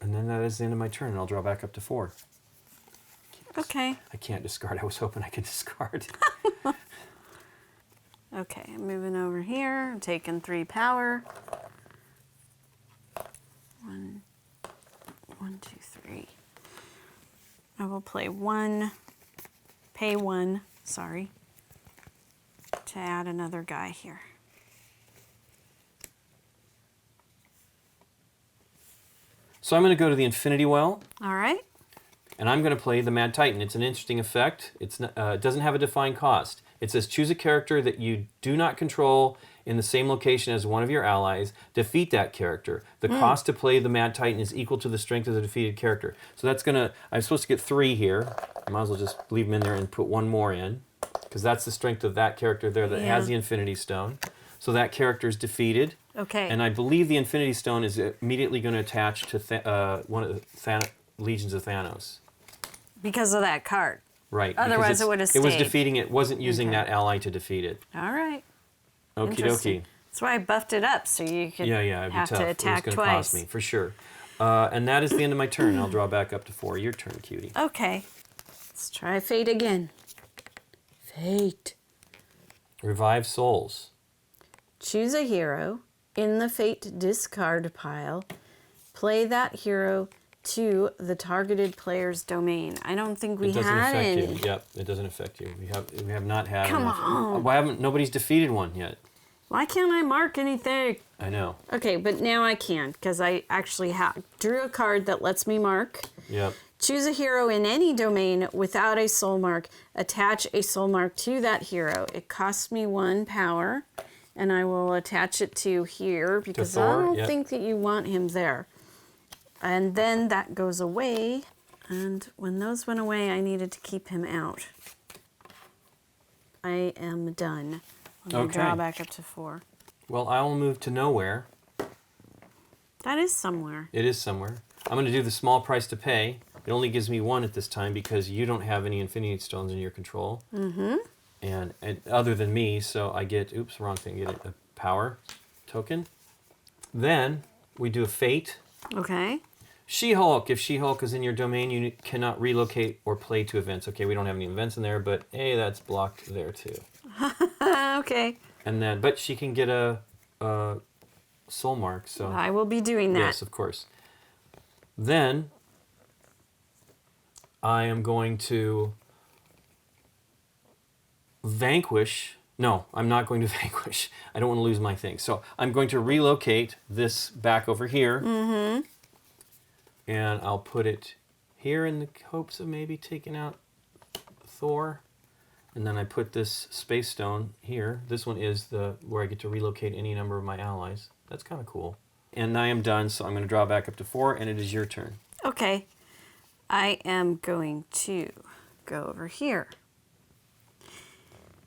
And then that is the end of my turn. And I'll draw back up to 4. Okay. I can't discard. I was hoping I could discard. Okay, I'm moving over here. I'm taking 3 power. 1, 2, 3. I will play 1, pay 1, sorry, to add another guy here. So I'm going to go to the Infinity Well. All right. And I'm going to play the Mad Titan. It's an interesting effect. It doesn't have a defined cost. It says choose a character that you do not control in the same location as one of your allies. Defeat that character. The cost to play the Mad Titan is equal to the strength of the defeated character. So that's going to... I'm supposed to get 3 here. I might as well just leave them in there and put 1 more in. Because that's the strength of that character there that has the Infinity Stone. So that character is defeated. Okay. And I believe the Infinity Stone is immediately going to attach to one of the Legions of Thanos. Because of that card. Right. Otherwise it would have stayed. It was defeating it. Wasn't using that ally to defeat it. All right. Okie Interesting. dokie. That's why I buffed it up, so you could It'd be have tough. to attack it was going to cost me, for sure. And that is the end of my turn. I'll draw back up to 4. Your turn, cutie. Okay. Let's try Fate again. Fate. Revive souls. Choose a hero in the Fate discard pile. Play that hero to the targeted player's domain. I don't think we It doesn't had affect any. you. Yep, it doesn't affect you. We have not had Come enough. on. Why haven't nobody's defeated one yet? Why can't I mark anything? I know. Okay, but now I can because I actually drew a card that lets me mark. Yep. Choose a hero in any domain without a soul mark. Attach a soul mark to that hero. It costs me 1 power, and I will attach it to here because I don't think that you want him there. And then that goes away, and when those went away, I needed to keep him out. I am done. I'm going to draw back up to 4. Well, I will move to nowhere. That is somewhere. It is somewhere. I'm going to do the small price to pay. It only gives me 1 at this time because you don't have any Infinity Stones in your control. Mm-hmm. And other than me, so I get, oops, wrong thing, get a power token. Then we do a fate. Okay. She-Hulk. If She-Hulk is in your domain, you cannot relocate or play to events. Okay, we don't have any events in there, but hey, that's blocked there too. Okay. And then, but she can get a soul mark. So I will be doing that. Yes, of course. Then I am going to vanquish. No, I'm not going to vanquish. I don't want to lose my thing. So I'm going to relocate this back over here. Mm-hmm. And I'll put it here in the hopes of maybe taking out Thor. And then I put this space stone here. This one is the where I get to relocate any number of my allies. That's kind of cool. And I am done, so I'm going to draw back up to 4, and it is your turn. Okay. I am going to go over here.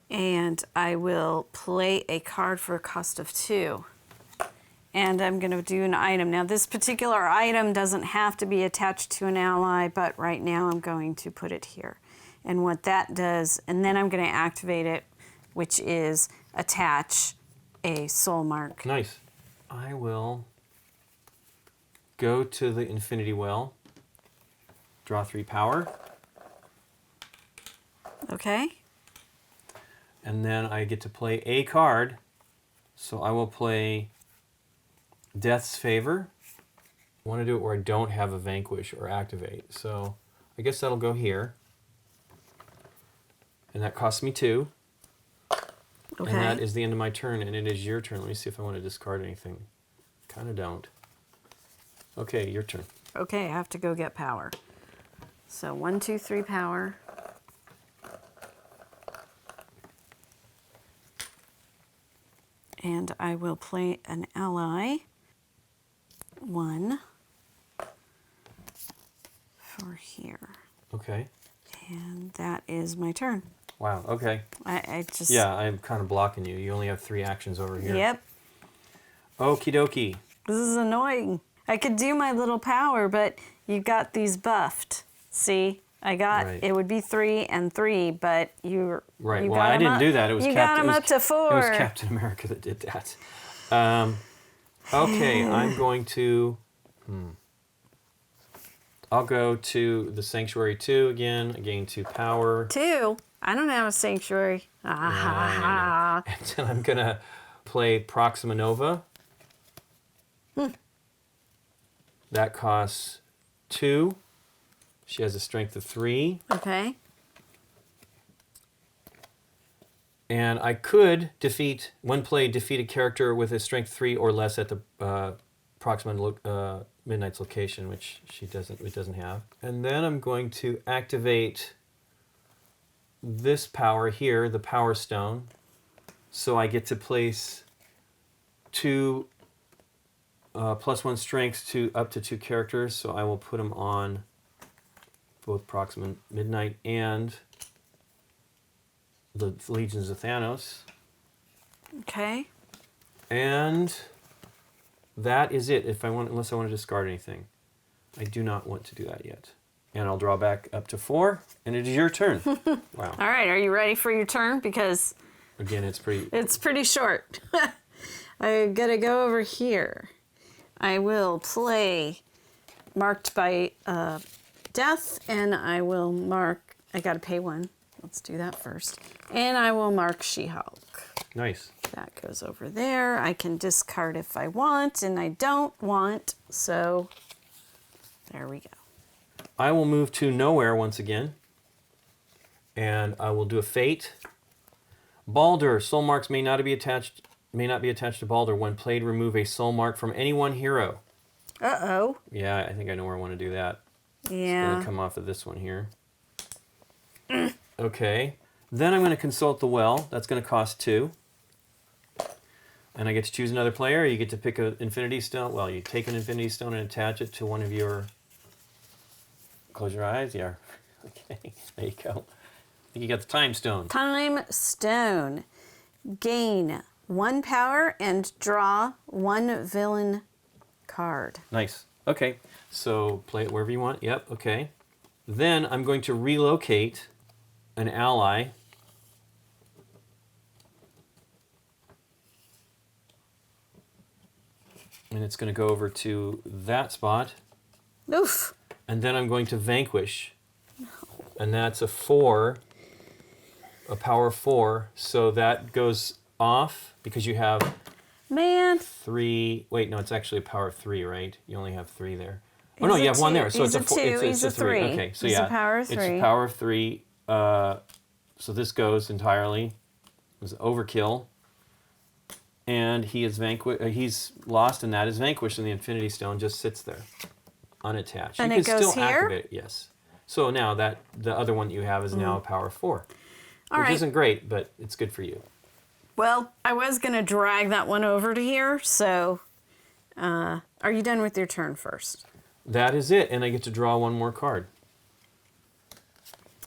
And I will play a card for a cost of 2. And I'm going to do an item. Now, this particular item doesn't have to be attached to an ally, but right now I'm going to put it here. And what that does, and then I'm going to activate it, which is attach a soul mark. Nice. I will go to the Infinity Well, draw 3 power. Okay. And then I get to play a card. So I will play Death's Favor. I want to do it where I don't have a vanquish or activate. So I guess that'll go here. And that costs me 2. Okay. And that is the end of my turn, and it is your turn. Let me see if I want to discard anything. Kind of don't. Okay, your turn. Okay, I have to go get power. So 1, 2, 3 power. And I will play an ally. 1 for here. Okay. And that is my turn. Wow, okay. I just... Yeah, I'm kind of blocking you. You only have 3 actions over here. Yep. Okie dokie. This is annoying. I could do my little power, but you got these buffed. See? I got, Right. it would be 3 and 3, but you Right, you well, got I 'em didn't up, do that. It was you got them up to 4. It was Captain America that did that. Okay, I'm going to... I'll go to the Sanctuary 2 again. I gain 2 power. 2? I don't have a sanctuary. Ah. And then I'm going to play Proxima Nova. That costs 2. She has a strength of 3. Okay. And I could defeat, when played, defeat a character with a strength 3 or less at the Proxima Midnight's location, which it doesn't have. And then I'm going to activate this power here, the Power Stone. So I get to place 2 +1 strengths to up to 2 characters. So I will put them on both Proxima Midnight and the Legions of Thanos. Okay. And that is it. Unless I want to discard anything. I do not want to do that yet. And I'll draw back up to 4, and it is your turn. Wow. All right, are you ready for your turn? Because Again, it's pretty short. I gotta go over here. I will play marked by death, and I will mark, I gotta pay 1. Let's do that first. And I will mark She-Hulk. Nice. That goes over there. I can discard if I want, and I don't want, so there we go. I will move to nowhere once again, and I will do a fate. Balder, soul marks may not be attached to Balder. When played, remove a soul mark from any one hero. Uh-oh. Yeah, I think I know where I want to do that. It's Yeah. going to come off of this one here. Okay. Then I'm going to consult the well. That's going to cost 2. And I get to choose another player. You get to pick an infinity stone. Well, you take an infinity stone and attach it to one of your... Close your eyes. Yeah. Okay. There you go. I think you got the time stone. Time stone. Gain 1 power and draw 1 villain card. Nice. Okay. So play it wherever you want. Yep. Okay. Then I'm going to relocate an ally. And it's going to go over to that spot. Oof. And then I'm going to vanquish. And that's a 4. A power 4. So that goes off because you have Man. 3. Wait, no, it's actually a power 3, right? You only have 3 there. Oh He's no, a you have 1 2. there. So He's it's a 4. 2. He's a 3. Okay, so He's yeah. a power It's 3. a power 3. So this goes entirely. It was overkill. And he is he's lost, and that is vanquished, and the Infinity Stone just sits there, unattached. And you it can goes still here? activate it, yes. So now that the other one that you have is now a power 4, All which right. isn't great, but it's good for you. Well, I was going to drag that one over to here, so are you done with your turn first? That is it, and I get to draw 1 more card.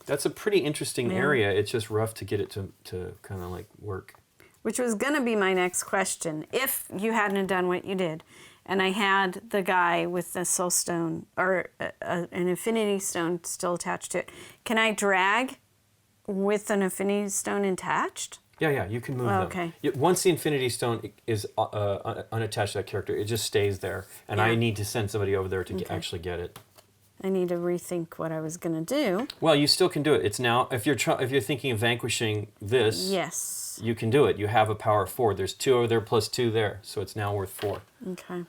That's a pretty interesting area. It's just rough to get it to kind of like work. Which was going to be my next question. If you hadn't done what you did, and I had the guy with the soul stone, or an infinity stone still attached to it, can I drag with an infinity stone attached? Yeah, you can move Okay. them. Once the Infinity Stone is unattached to that character, it just stays there, and I Yeah. need to send somebody over there to actually get it. I need to rethink what I was going to do. Well, you still can do it. It's now if you're thinking of vanquishing this, Yes. you can do it. You have a power 4. There's 2 over there plus 2 there, so it's now worth 4. Okay.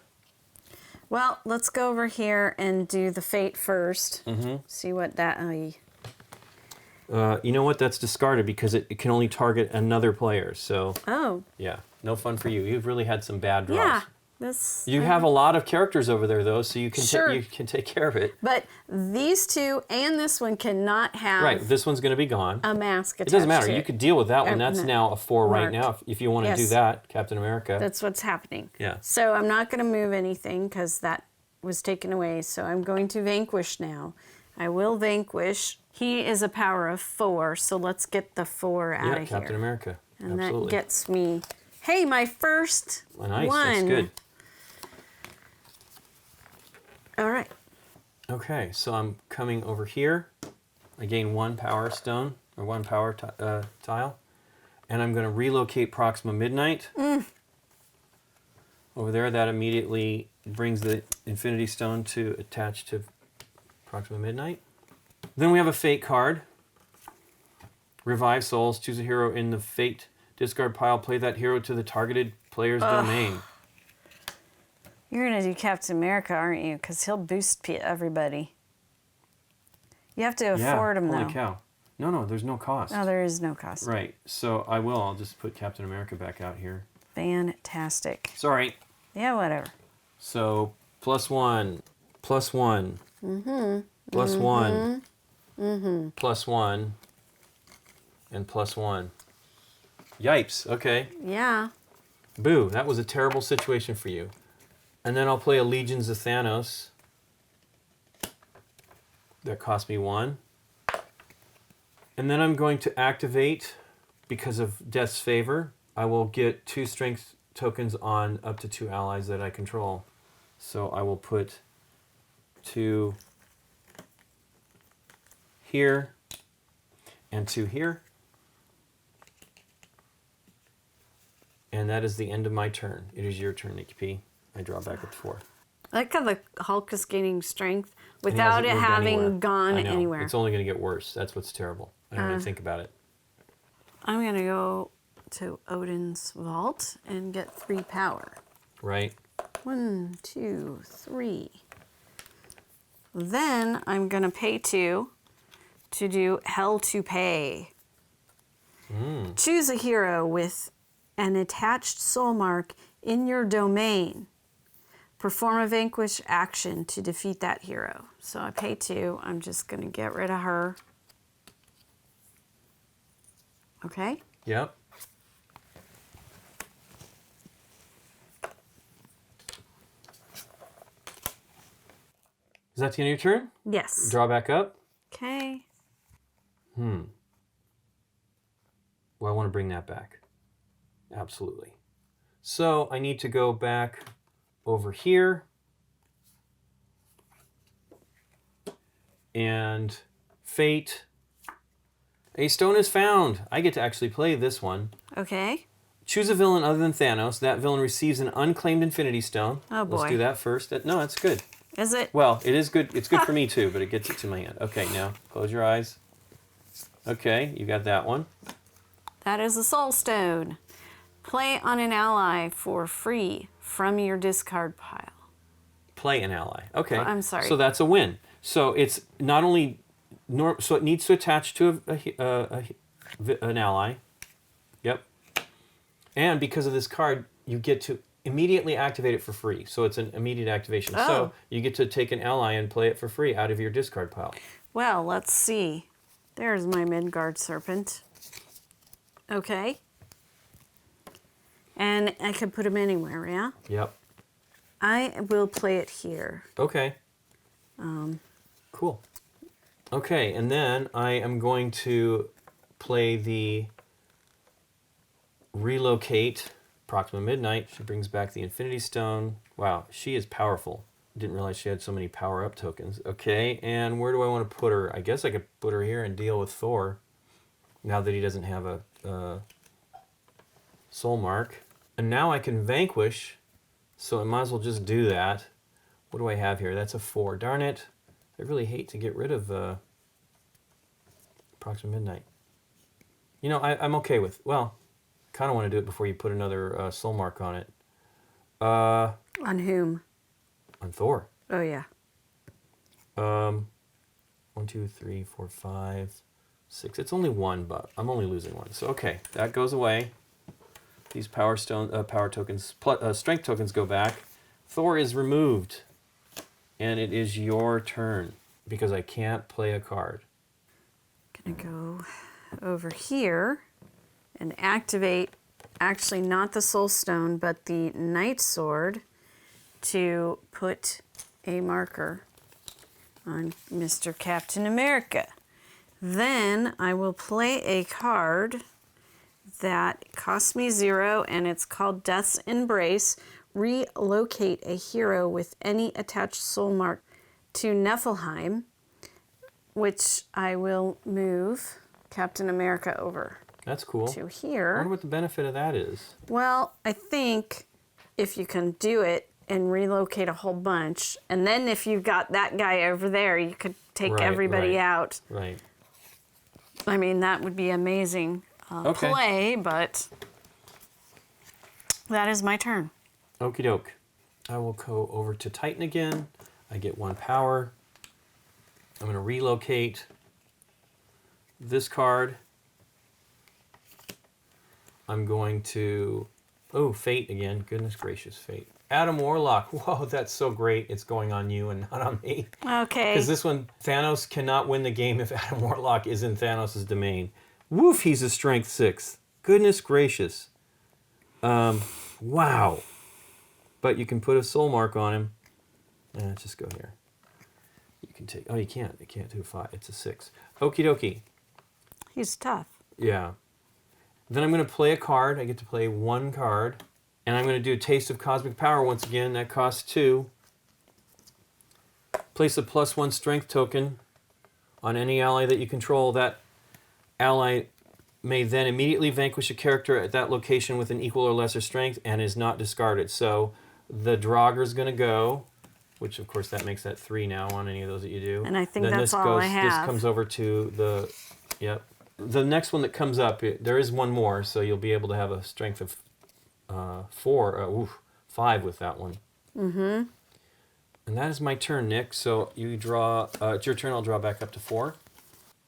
Well, let's go over here and do the fate first. See what that... You know what? That's discarded because it can only target another player. So Oh. yeah, no fun for you. You've really had some bad draws. Yeah. This. You have a lot of characters over there though, so you can Sure. you can take care of it. But these two and this one cannot have Right. This one's going to be gone. a mask attached It doesn't matter. to You it. could deal with that one. That's no. now a 4 right Marked. now. If you want to do Yes. that, Captain America. That's what's happening. Yeah. So I'm not going to move anything because that was taken away. So I'm going to vanquish now. I will vanquish. He is a power of 4, so let's get the 4 out Yeah, of Captain here. America. And Absolutely. that gets me, hey, my first Nice. one. That's good. All right. Okay, so I'm coming over here. I gain 1 power stone or 1 power tile, and I'm going to relocate Proxima Midnight over there. That immediately brings the Infinity Stone to attach to Proxima Midnight. Then we have a Fate card. Revive souls. Choose a hero in the Fate discard pile. Play that hero to the targeted player's domain. You're going to do Captain America, aren't you? Because he'll boost everybody. You have to afford him, holy though. cow. No, there's no cost. No, there is no cost. Right, so I will. I'll just put Captain America back out here. Fantastic. Sorry. Yeah, whatever. So +1, +1, +1, +1, and +1. Yipes. Okay. Yeah. Boo. That was a terrible situation for you. And then I'll play a Legions of Thanos. That cost me 1. And then I'm going to activate, because of Death's Favor, I will get 2 strength tokens on up to 2 allies that I control. So I will put 2 here and 2 here. And that is the end of my turn. It is your turn, Nikki P. I draw back with 4. I like how the Hulk is gaining strength And he without hasn't it moved having anywhere. gone I know. anywhere. It's only going to get worse. That's what's terrible. I don't even think about it. I'm going to go to Odin's vault and get 3 power. Right? 1, 2, 3. Then I'm going to pay 2 to do Hell to Pay. Choose a hero with an attached soul mark in your domain. Perform a vanquish action to defeat that hero. So I pay 2. I'm just going to get rid of her. Okay? Yep. Is that the end of your turn? Yes. Draw back up. Okay. Well, I want to bring that back. Absolutely. So I need to go back over here. And fate. A stone is found. I get to actually play this one. Okay. Choose a villain other than Thanos. That villain receives an unclaimed Infinity Stone. Oh, boy. Let's do that first. No, that's good. Is it? Well, it is good. It's good for me too, but it gets it to my hand. Okay, now close your eyes. Okay, you got that one. That is a soul stone. Play on an ally for free from your discard pile. Play an ally. Okay. Oh, I'm sorry. So that's a win. So it's not only so it needs to attach to an ally. Yep. And because of this card, you get to immediately activate it for free. So it's an immediate activation. Oh. So you get to take an ally and play it for free out of your discard pile. Well, let's see. There's my Midgard Serpent. Okay. And I can put him anywhere, yeah? Yep. I will play it here. Okay. Cool. Okay, and then I am going to play the relocate Proxima Midnight. She brings back the Infinity Stone. Wow, she is powerful. Didn't realize she had so many power-up tokens. Okay, and where do I want to put her? I guess I could put her here and deal with Thor, now that he doesn't have a soul mark. And now I can vanquish, so I might as well just do that. What do I have here? That's a 4. Darn it. I really hate to get rid of Proxima Midnight. You know, I'm okay with, well, kind of want to do it before you put another soul mark on it. On whom? On Thor. Oh, yeah. 1, 2, 3, 4, 5, 6. It's only 1, but I'm only losing 1. So, okay, that goes away. These power tokens, strength tokens go back. Thor is removed. And it is your turn, because I can't play a card. Gonna go over here and activate, actually not the Soul Stone, but the Night Sword to put a marker on Mr. Captain America. Then I will play a card that costs me 0, and it's called Death's Embrace. Relocate a hero with any attached soul mark to Niflheim, which I will move Captain America over. That's cool. To I here. wonder what the benefit of that is. Well, I think if you can do it and relocate a whole bunch, and then if you got that guy over there, you could take everybody out. Right. I mean, that would be amazing play, but that is my turn. Okie doke. I will go over to Titan again. I get 1 power. I'm going to relocate this card. I'm going to... Oh, Fate again. Goodness gracious, Fate. Adam Warlock. Whoa, that's so great. It's going on you and not on me. Okay. Because this one, Thanos cannot win the game if Adam Warlock is in Thanos' domain. Woof, he's a strength 6. Goodness gracious. Wow. But you can put a soul mark on him. Let's just go here. You can take... Oh, you can't. You can't do 5. It's a 6. Okie dokie. He's tough. Yeah. Then I'm going to play a card. I get to play 1 card. And I'm going to do Taste of Cosmic Power once again. That costs 2. Place a +1 strength token on any ally that you control. That ally may then immediately vanquish a character at that location with an equal or lesser strength and is not discarded. So the Draugr going to go, which of course that makes that 3 now on any of those that you do. And I think then that's all I have. This comes over to the... Yep. The next one that comes up, there is 1 more, so you'll be able to have a strength of 5 with that one. Mm-hmm. And that is my turn, Nick. So you draw... it's your turn. I'll draw back up to 4.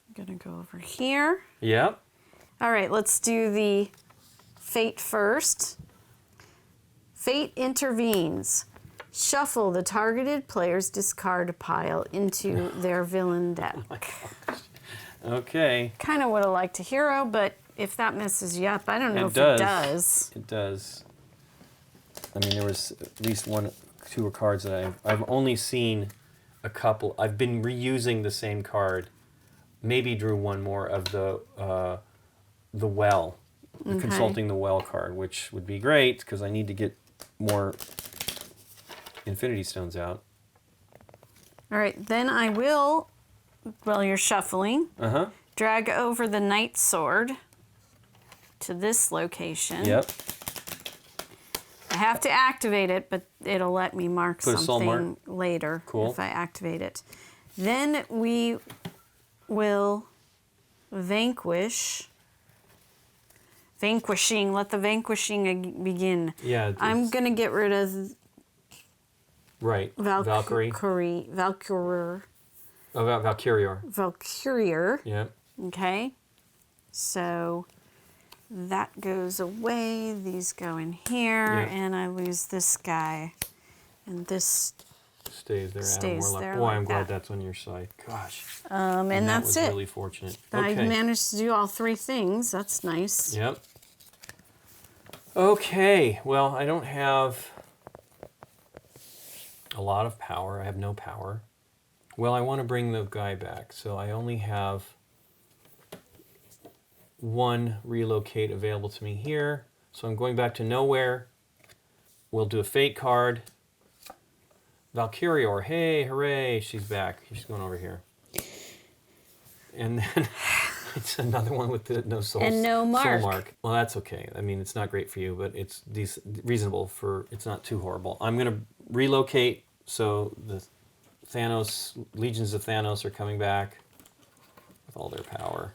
I'm going to go over here. Yep. All right, let's do the Fate first. Fate intervenes. Shuffle the targeted player's discard pile into their villain deck. Oh my gosh. Okay. Kind of would have liked a hero, but if that messes you up, I don't know if it does. It does. I mean, there was at least two cards that I've only seen a couple. I've been reusing the same card. Maybe drew one more of the well, consulting the well card, which would be great because I need to get more Infinity Stones out. All right, then I will, while you're shuffling, drag over the Night Sword to this location. Yep. I have to activate it, but it'll let me mark something later if I activate it. Then we will vanquishing. Let the vanquishing begin. Yeah. I'm going to get rid of Valkyrie. Valkyrier. Oh, Valkyrier. Valkyrier. Yeah. Okay. So that goes away. These go in here, and I lose this guy. And this stays there. Stays there. Boy, like I'm glad that. that's on your side. Gosh. And that's that was it. really fortunate. I Okay. managed to do all three things. That's nice. Yep. Okay. Well, I don't have a lot of power. I have no power. Well, I want to bring the guy back, so I only have one relocate available to me here. So I'm going back to nowhere. We'll do a fate card. Valkyrior, hey, hooray, she's back. She's going over here. And then it's another one with the no soul. And no mark. Soul mark. Well, that's okay. I mean, it's not great for you, but it's reasonable for, it's not too horrible. I'm going to relocate, so the Thanos, legions of Thanos are coming back with all their power.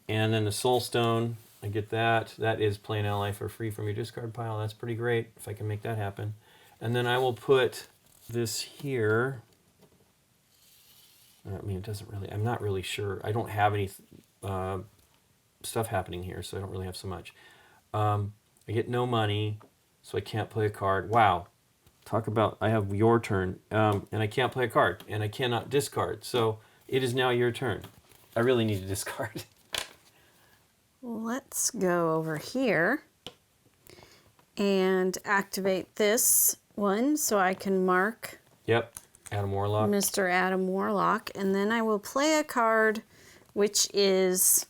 And then the Soul Stone, I get that. That is play an ally for free from your discard pile. That's pretty great if I can make that happen. And then I will put this here. I mean, it doesn't really, I'm not really sure. I don't have any stuff happening here, so I don't really have so much. I get no money, so I can't play a card. Wow. Talk about, I have your turn, and I can't play a card, and I cannot discard. So it is now your turn. I really need to discard. Let's go over here and activate this one so I can mark Yep, Adam Warlock. Mr. Adam Warlock. And then I will play a card which is,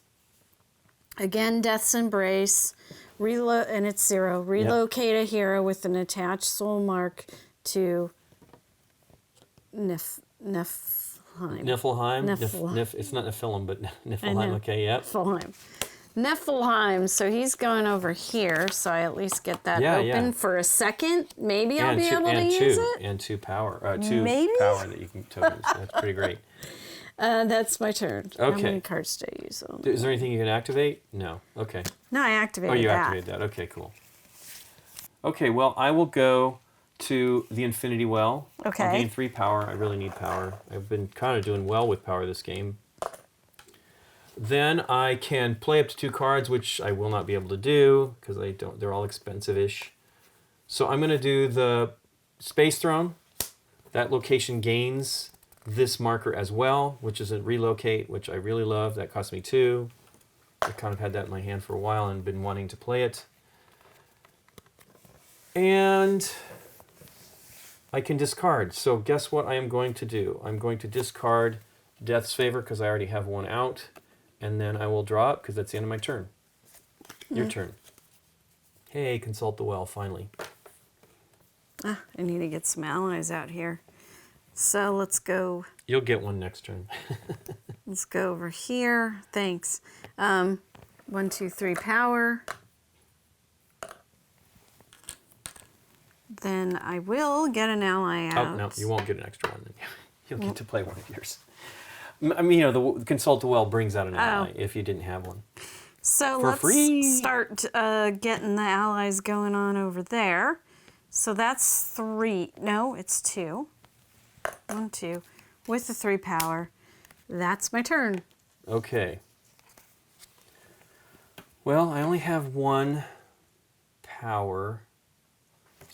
again, Death's Embrace. And it's 0. Relocate a hero with an attached soul mark to Niflheim. It's not Nephilim, but Niflheim. Okay, yep. Niflheim. So he's going over here, so I at least get that open for a second. Maybe I'll be able to use it. And 2 power. Power that you can tokens. That's pretty great. That's my turn. Okay. How many cards do I use? Is there anything you can activate? No. Okay. No, I activated that. Oh, you activated that. Okay, cool. Okay, well, I will go to the Infinity Well. Okay. I'll gain 3 power. I really need power. I've been kind of doing well with power this game. Then I can play up to 2 cards, which I will not be able to do because they're all expensive-ish. So I'm going to do the Space Throne. That location gains this marker as well, which is a relocate, which I really love. That cost me 2. I kind of had that in my hand for a while and been wanting to play it. And I can discard. So guess what I am going to do? I'm going to discard Death's Favor because I already have one out. And then I will draw up because that's the end of my turn. Your turn. Hey, consult the well, finally. I need to get some allies out here. So let's go. You'll get one next turn. Let's go over here. Thanks. 1, 2, 3 power. Then I will get an ally out. Oh, no, you won't get an extra one. You'll get to play one of yours. I mean, the Consult the Well brings out an ally if you didn't have one. So For let's free. start getting the allies going on over there. So that's 3. No, it's 2. 1, 2. With the 3 power. That's my turn. Okay. Well, I only have 1 power.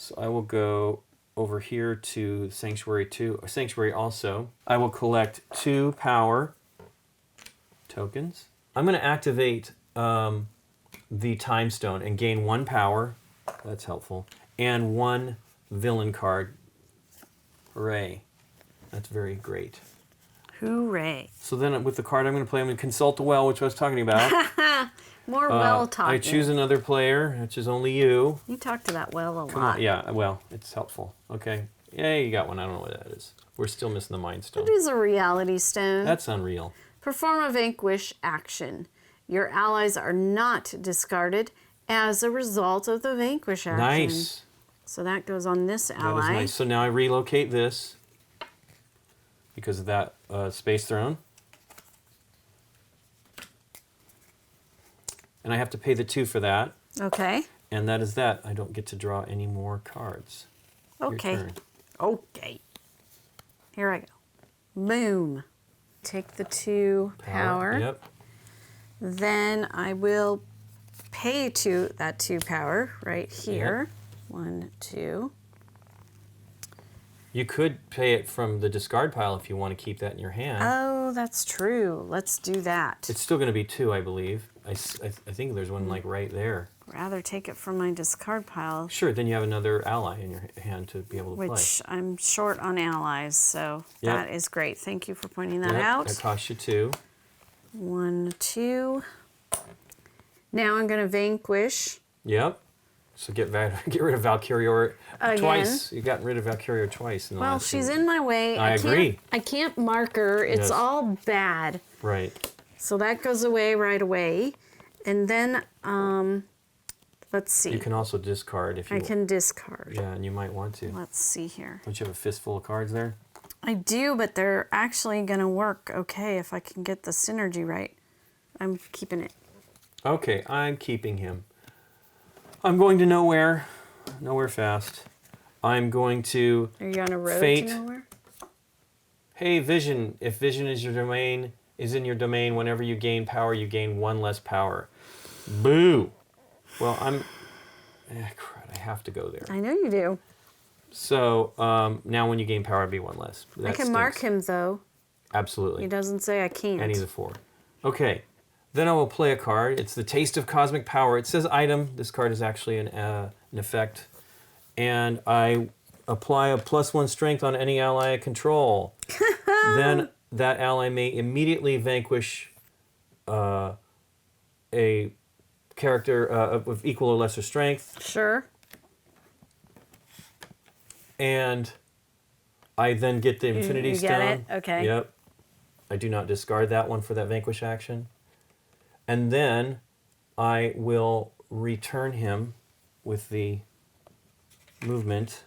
So I will go over here to Sanctuary 2, or Sanctuary also. I will collect 2 power tokens. I'm going to activate the Time Stone and gain 1 power. That's helpful. And 1 villain card. Hooray. That's very great. Hooray. So then with the card I'm going to play, I'm going to consult the well, which I was talking about. More well talking. I choose another player, which is only you. You talk to that well a Come lot. on, yeah, well, it's helpful. Okay. Yeah, you got one. I don't know what that is. We're still missing the Mind Stone. It is a reality stone. That's unreal. Perform a vanquish action. Your allies are not discarded as a result of the vanquish action. Nice. So that goes on this ally. That is nice. So now I relocate this because of that Space Throne. And I have to pay the 2 for that. Okay. And that is that. I don't get to draw any more cards. Okay. Your turn. Okay. Here I go. Boom. Take the 2 power. Yep. Then I will pay that 2 power right here. Yep. 1, 2. You could pay it from the discard pile if you want to keep that in your hand. Oh, that's true. Let's do that. It's still going to be 2, I believe. I think there's one like right there. Rather take it from my discard pile. Sure, then you have another ally in your hand to be able to play. Which I'm short on allies, so Yep. that is great. Thank you for pointing that Yep, out. that costs you 2. 1, 2. Now I'm going to vanquish. Yep. So get rid of Valkyrior Again. twice. You've gotten rid of Valkyrior twice in the Well, last she's game. in my way. I agree. I can't mark her. It's Yes. all bad. Right. So that goes away right away. And then, let's see. You can also discard if you I can discard. Yeah, and you might want to. Let's see here. Don't you have a fistful of cards there? I do, but they're actually going to work okay if I can get the synergy right. I'm keeping it. Okay, I'm keeping him. I'm going to nowhere fast. I'm going to Are you on a road Fate. to nowhere? Hey, Vision. If Vision is in your domain, whenever you gain power, you gain 1 less power. Boo. Well, crud, I have to go there. I know you do. So now when you gain power, it'd be 1 less. That I can mark stinks. him, though. Absolutely. He doesn't say I can't. And he's a 4. Okay. Then I will play a card. It's the Taste of Cosmic Power. It says item. This card is actually an effect. And I apply a +1 strength on any ally I control. Then that ally may immediately vanquish a character of equal or lesser strength. Sure. And I then get the Infinity you Stone. get it? Okay. Yep. I do not discard that one for that vanquish action. And then I will return him with the movement,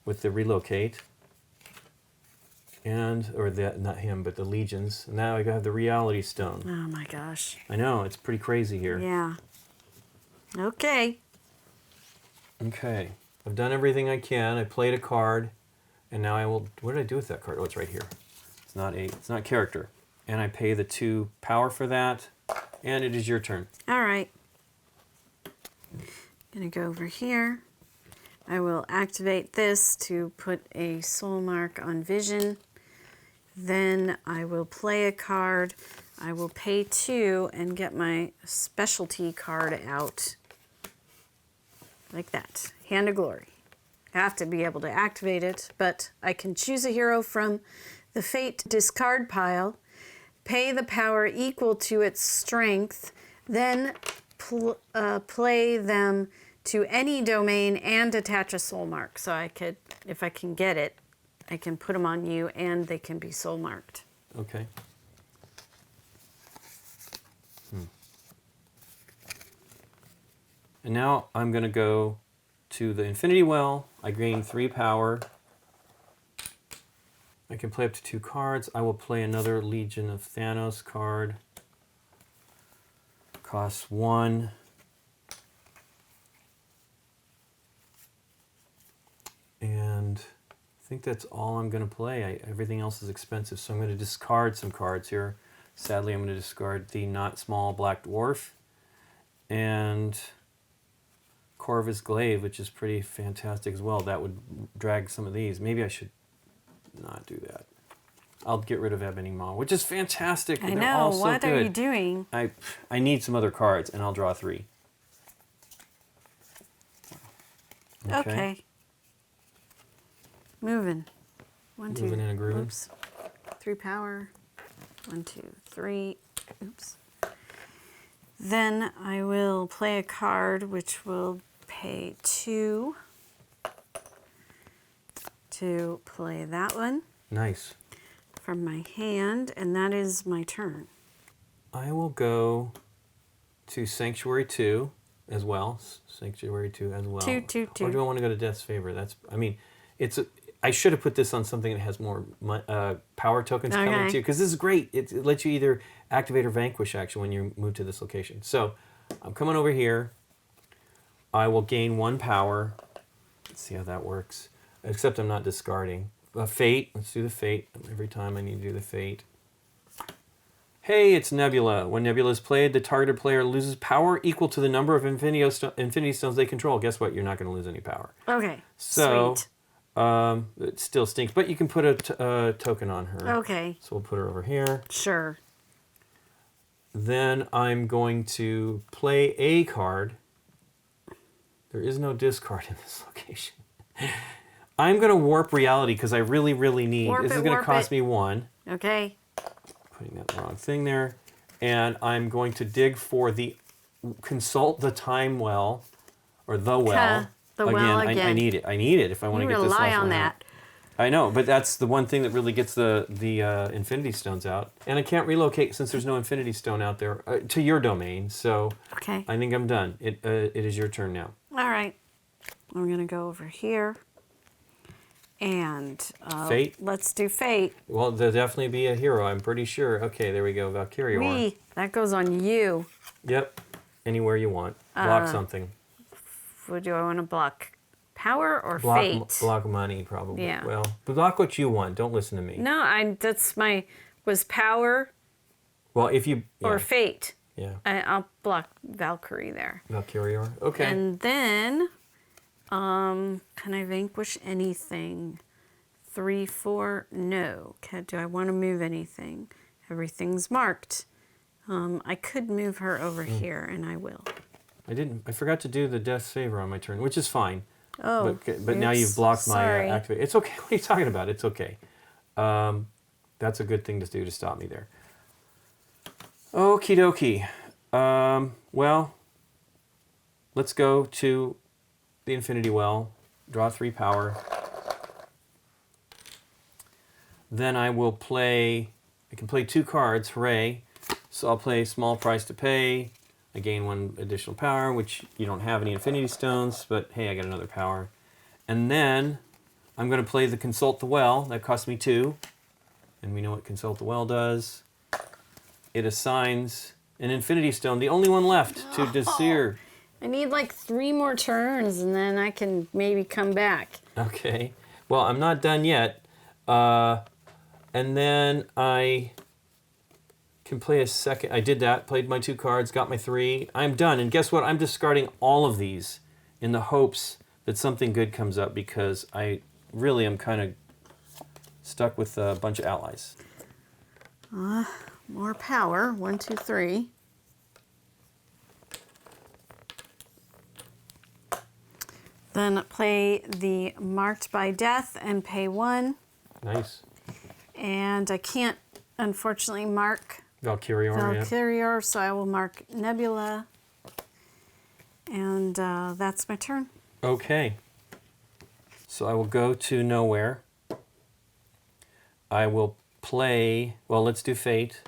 with the relocate. Or not him, but the legions. And now I have the Reality Stone. Oh my gosh. I know, it's pretty crazy here. Yeah. Okay. Okay. I've done everything I can. I played a card. And now I will... What did I do with that card? Oh, it's right here. It's not character. And I pay the 2 power for that. And it is your turn. All right. Gonna go over here. I will activate this to put a soul mark on Vision. Then I will play a card. I will pay 2 and get my specialty card out. Like that. Hand of Glory. I have to be able to activate it, but I can choose a hero from the Fate discard pile, pay the power equal to its strength, then play them to any domain and attach a soul mark. So I could, if I can get it, I can put them on you and they can be soul marked. Okay. And now I'm going to go to the Infinity Well. I gain 3 power. I can play up to 2 cards. I will play another Legion of Thanos card. Costs 1. And I think that's all I'm going to play. Everything else is expensive, so I'm going to discard some cards here. Sadly, I'm going to discard the Not Small Black Dwarf. And Corvus Glaive, which is pretty fantastic as well. That would drag some of these. Maybe I should not do that. I'll get rid of Ebony Maw, which is fantastic. I They're know. all so What good. are you doing? I need some other cards, and I'll draw 3. Okay. Moving. 1, 2. Moving in a groove. Oops. 3 power. 1, 2, 3. Oops. Then I will play a card which will pay 2 to play that one Nice. from my hand, and that is my turn. I will go to Sanctuary 2 as well. Sanctuary 2 as well. 2, 2, 2. Or do I want to go to Death's Favor? I should have put this on something that has more power tokens coming Okay. too, because this is great. It lets you either activate or vanquish action when you move to this location. So I'm coming over here. I will gain 1 power. Let's see how that works. Except I'm not discarding. Fate. Let's do the Fate. Every time I need to do the Fate. Hey, it's Nebula. When Nebula is played, the targeted player loses power equal to the number of Infinity Stones they control. Guess what? You're not going to lose any power. Okay. So, Sweet. it still stinks, but you can put a token on her. Okay. So we'll put her over here. Sure. Then I'm going to play a card. There is no discard in this location. I'm going to warp reality because I really, really need. Warp this it, is going to warp cost it. me 1. Okay. Putting that wrong thing there. And I'm going to dig for the consult the time well, or the well. The well I again. need it. I need it if I want You to get this rely last on one that. out. I know, but that's the one thing that really gets the Infinity Stones out. And I can't relocate since there's no Infinity Stone out there to your domain. So Okay. I think I'm done. It is your turn now. All right. I'm going to go over here. And Fate? let's do Fate. Well, there'll definitely be a hero, I'm pretty sure. Okay, there we go. Valkyrie. Wee, that goes on you. Yep. Anywhere you want. Block something. What do I want to block? Power or Block, Fate? block money, probably. Yeah. Well, block what you want. Don't listen to me. No, was Power Well, if you... Yeah. or Fate. Yeah. I'll block Valkyrie there. Valkyrie. Okay. And then, can I vanquish anything? 3, 4, no. Do I want to move anything? Everything's marked. I could move her over here, and I will. I forgot to do the Death's Favor on my turn, which is fine. Oh, But now you've blocked my sorry. activate. It's okay. What are you talking about? It's okay. That's a good thing to do to stop me there. Okie dokie. Well, let's go to the Infinity Well. Draw 3 power. Then I will play... I can play 2 cards. Hooray. So I'll play Small Price to Pay. I gain 1 additional power, which you don't have any Infinity Stones, but hey, I got another power. And then I'm going to play the Consult the Well. That cost me 2. And we know what Consult the Well does. It assigns an Infinity Stone, the only one left, to Desir. I need like 3 more turns, and then I can maybe come back. Okay. Well, I'm not done yet. And then I can play a second. I did that, played my 2 cards, got my 3. I'm done. And guess what? I'm discarding all of these in the hopes that something good comes up because I really am kind of stuck with a bunch of allies. More power. 1, 2, 3. Then play the Marked by Death and pay 1. Nice. And I can't, unfortunately, mark Valkyrie. Valkyrie, so I will mark Nebula. And that's my turn. Okay. So I will go to Nowhere. I will play, well, let's do Fate.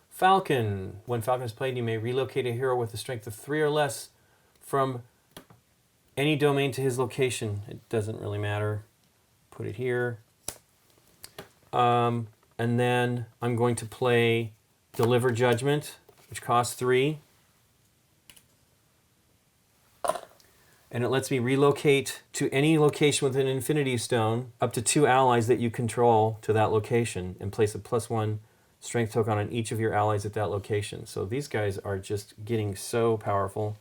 Falcon. When Falcon is played, you may relocate a hero with a strength of 3 or less from any domain to his location. It doesn't really matter. Put it here. And then I'm going to play Deliver Judgment, which costs 3. And it lets me relocate to any location with an Infinity Stone, up to 2 allies that you control to that location, and place a +1 strength token on each of your allies at that location. So these guys are just getting so powerful.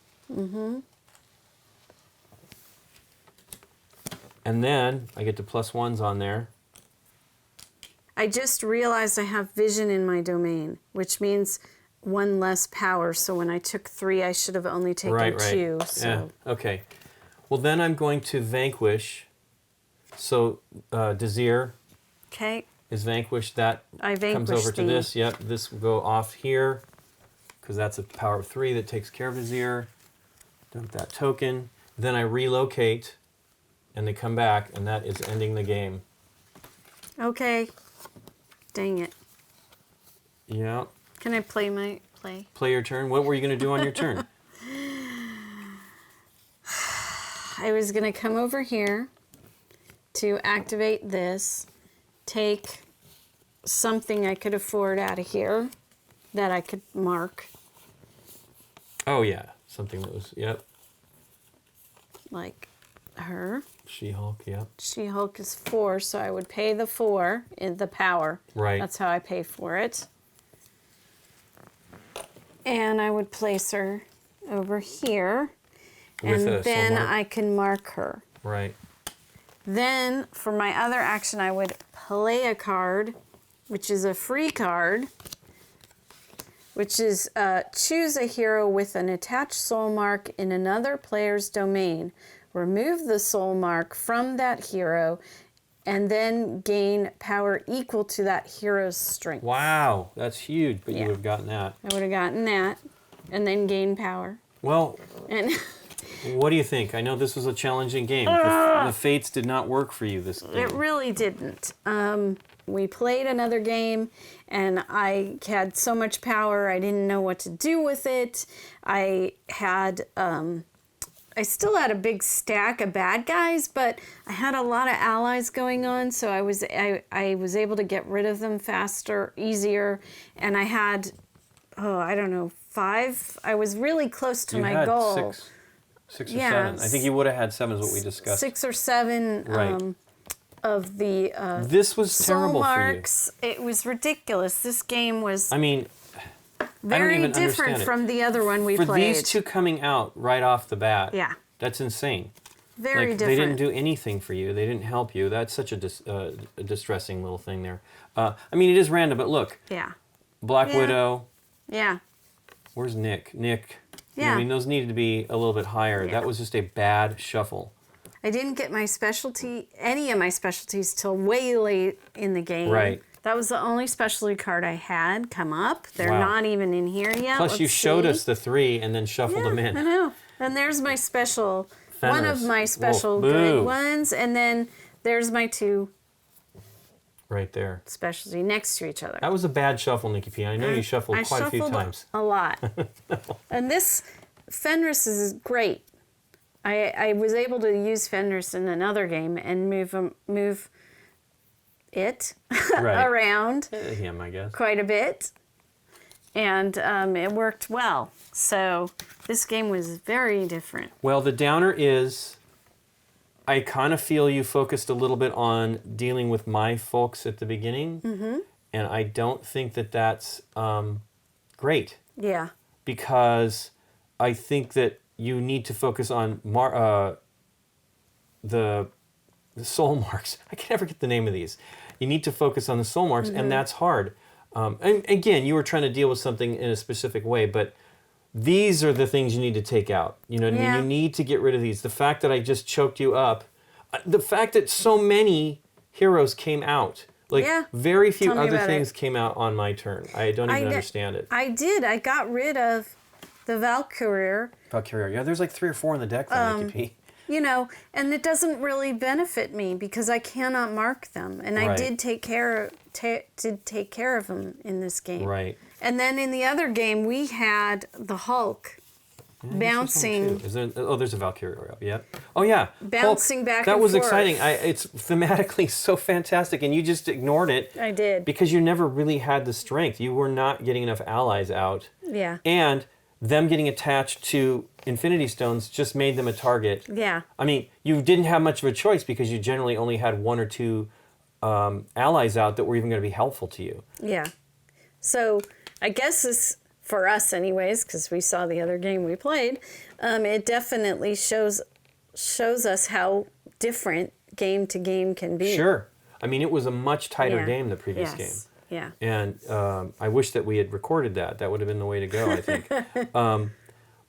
And then I get to +1s on there. I just realized I have vision in my domain, which means 1 less power. So when I took 3, I should have only taken 2. So. Yeah. Okay. Well, then I'm going to vanquish. So Desir is vanquished. That I comes over to this. Yep. This will go off here because that's a power of 3 that takes care of Desir. Dump that token. Then I relocate, and they come back, and that is ending the game. Okay. Dang it. Yeah. Can I play my play? Play your turn. What were you going to do on your turn? I was going to come over here to activate this, take something I could afford out of here that I could mark. Oh, yeah. Something that was, yep. Like her. She-Hulk, yep. She-Hulk is 4, so I would pay the 4 in the power. Right. That's how I pay for it. And I would place her over here. With and then mark. I can mark her. Right. Then for my other action, I would play a card, which is a free card, which is choose a hero with an attached soul mark in another player's domain. Remove the soul mark from that hero and then gain power equal to that hero's strength. Wow, that's huge, but Yeah. you would have gotten that. I would have gotten that and then gain power. Well, And what do you think? I know this was a challenging game. The fates did not work for you this game. it really didn't. We played another game and I had so much power I didn't know what to do with it. I had I still had a big stack of bad guys, but I had a lot of allies going on, so I was able to get rid of them faster, easier, and I had I don't know, 5. I was really close to my goal. Six or Yeah, 7. I think you would have had 7 is what we discussed. 6 or 7 Right. of the This was soul terrible marks. It was ridiculous. This game was for you. I mean, very even different understand it. from the other one we for played. these two coming out right off the bat, Yeah. that's insane. Very Like, different. they didn't do anything for you. They didn't help you. That's such a distressing little thing there. I mean, it is random, but look. Yeah. Black Yeah. Widow. Yeah. Where's Nick? Nick. You know, Yeah. I mean, those needed to be a little bit higher. Yeah. That was just a bad shuffle. I didn't get any of my specialties till way late in the game. Right. That was the only specialty card I had come up. They're Wow. not even in here yet. Plus, you Let's showed see. us the 3 and then shuffled them in. I know. And there's my special, one of Fenris. my special Wolf. good Boo. ones. And then there's my 2 Right there. specialty next to each other. That was a bad shuffle, Nikki P. I know you shuffled I quite a few shuffled times. a lot. And this Fenris is great. I was able to use Fenris in another game and move it Right. around Him, I guess. quite a bit. And it worked well. So this game was very different. Well, the downer is, I kind of feel you focused a little bit on dealing with my folks at the beginning. Mm-hmm. And I don't think that that's great. Yeah. Because I think that you need to focus on the soul marks. I can never get the name of these. You need to focus on the soul marks, and that's hard. And again, you were trying to deal with something in a specific way, but these are the things you need to take out. You know what I mean? You need to get rid of these. The fact that I just choked you up, the fact that so many heroes came out. Like, very few Tell me other about things came out on my turn. I don't even understand it. I did. I got rid of the Valkyrie. Valkyrie. Yeah, there's like 3 or 4 in the deck, though, Nikki P. You know, and it doesn't really benefit me because I cannot mark them, and I Right. did take care of them in this game. Right. And then in the other game, we had the Hulk Yeah, I guess bouncing. there's one too. There's a Valkyrie. Yep. Oh yeah. Bouncing Hulk, back That and was forth. exciting. It's thematically so fantastic, and you just ignored it. I did. Because you never really had the strength. You were not getting enough allies out. Yeah. And them getting attached to Infinity Stones just made them a target. Yeah. I mean, you didn't have much of a choice because you generally only had 1 or 2 allies out that were even going to be helpful to you. Yeah. So I guess this, for us anyways, because we saw the other game we played, it definitely shows us how different game to game can be. Sure. I mean, it was a much tighter Yeah. game, the previous game. Yes. Yeah. And I wish that we had recorded that. That would have been the way to go, I think.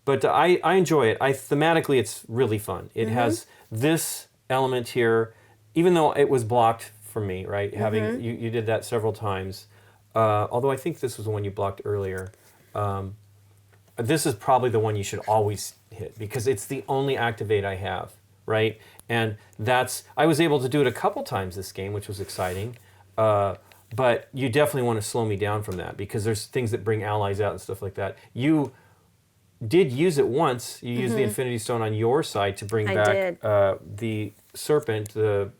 But I enjoy it. Thematically, it's really fun. It has this element here, even though it was blocked for me, right? Having you did that several times. Although I think this was the one you blocked earlier. This is probably the one you should always hit because it's the only activate I have, right? And I was able to do it a couple times this game, which was exciting. But you definitely want to slow me down from that because there's things that bring allies out and stuff like that. You did use it once. You used the Infinity Stone on your side to bring back the serpent, the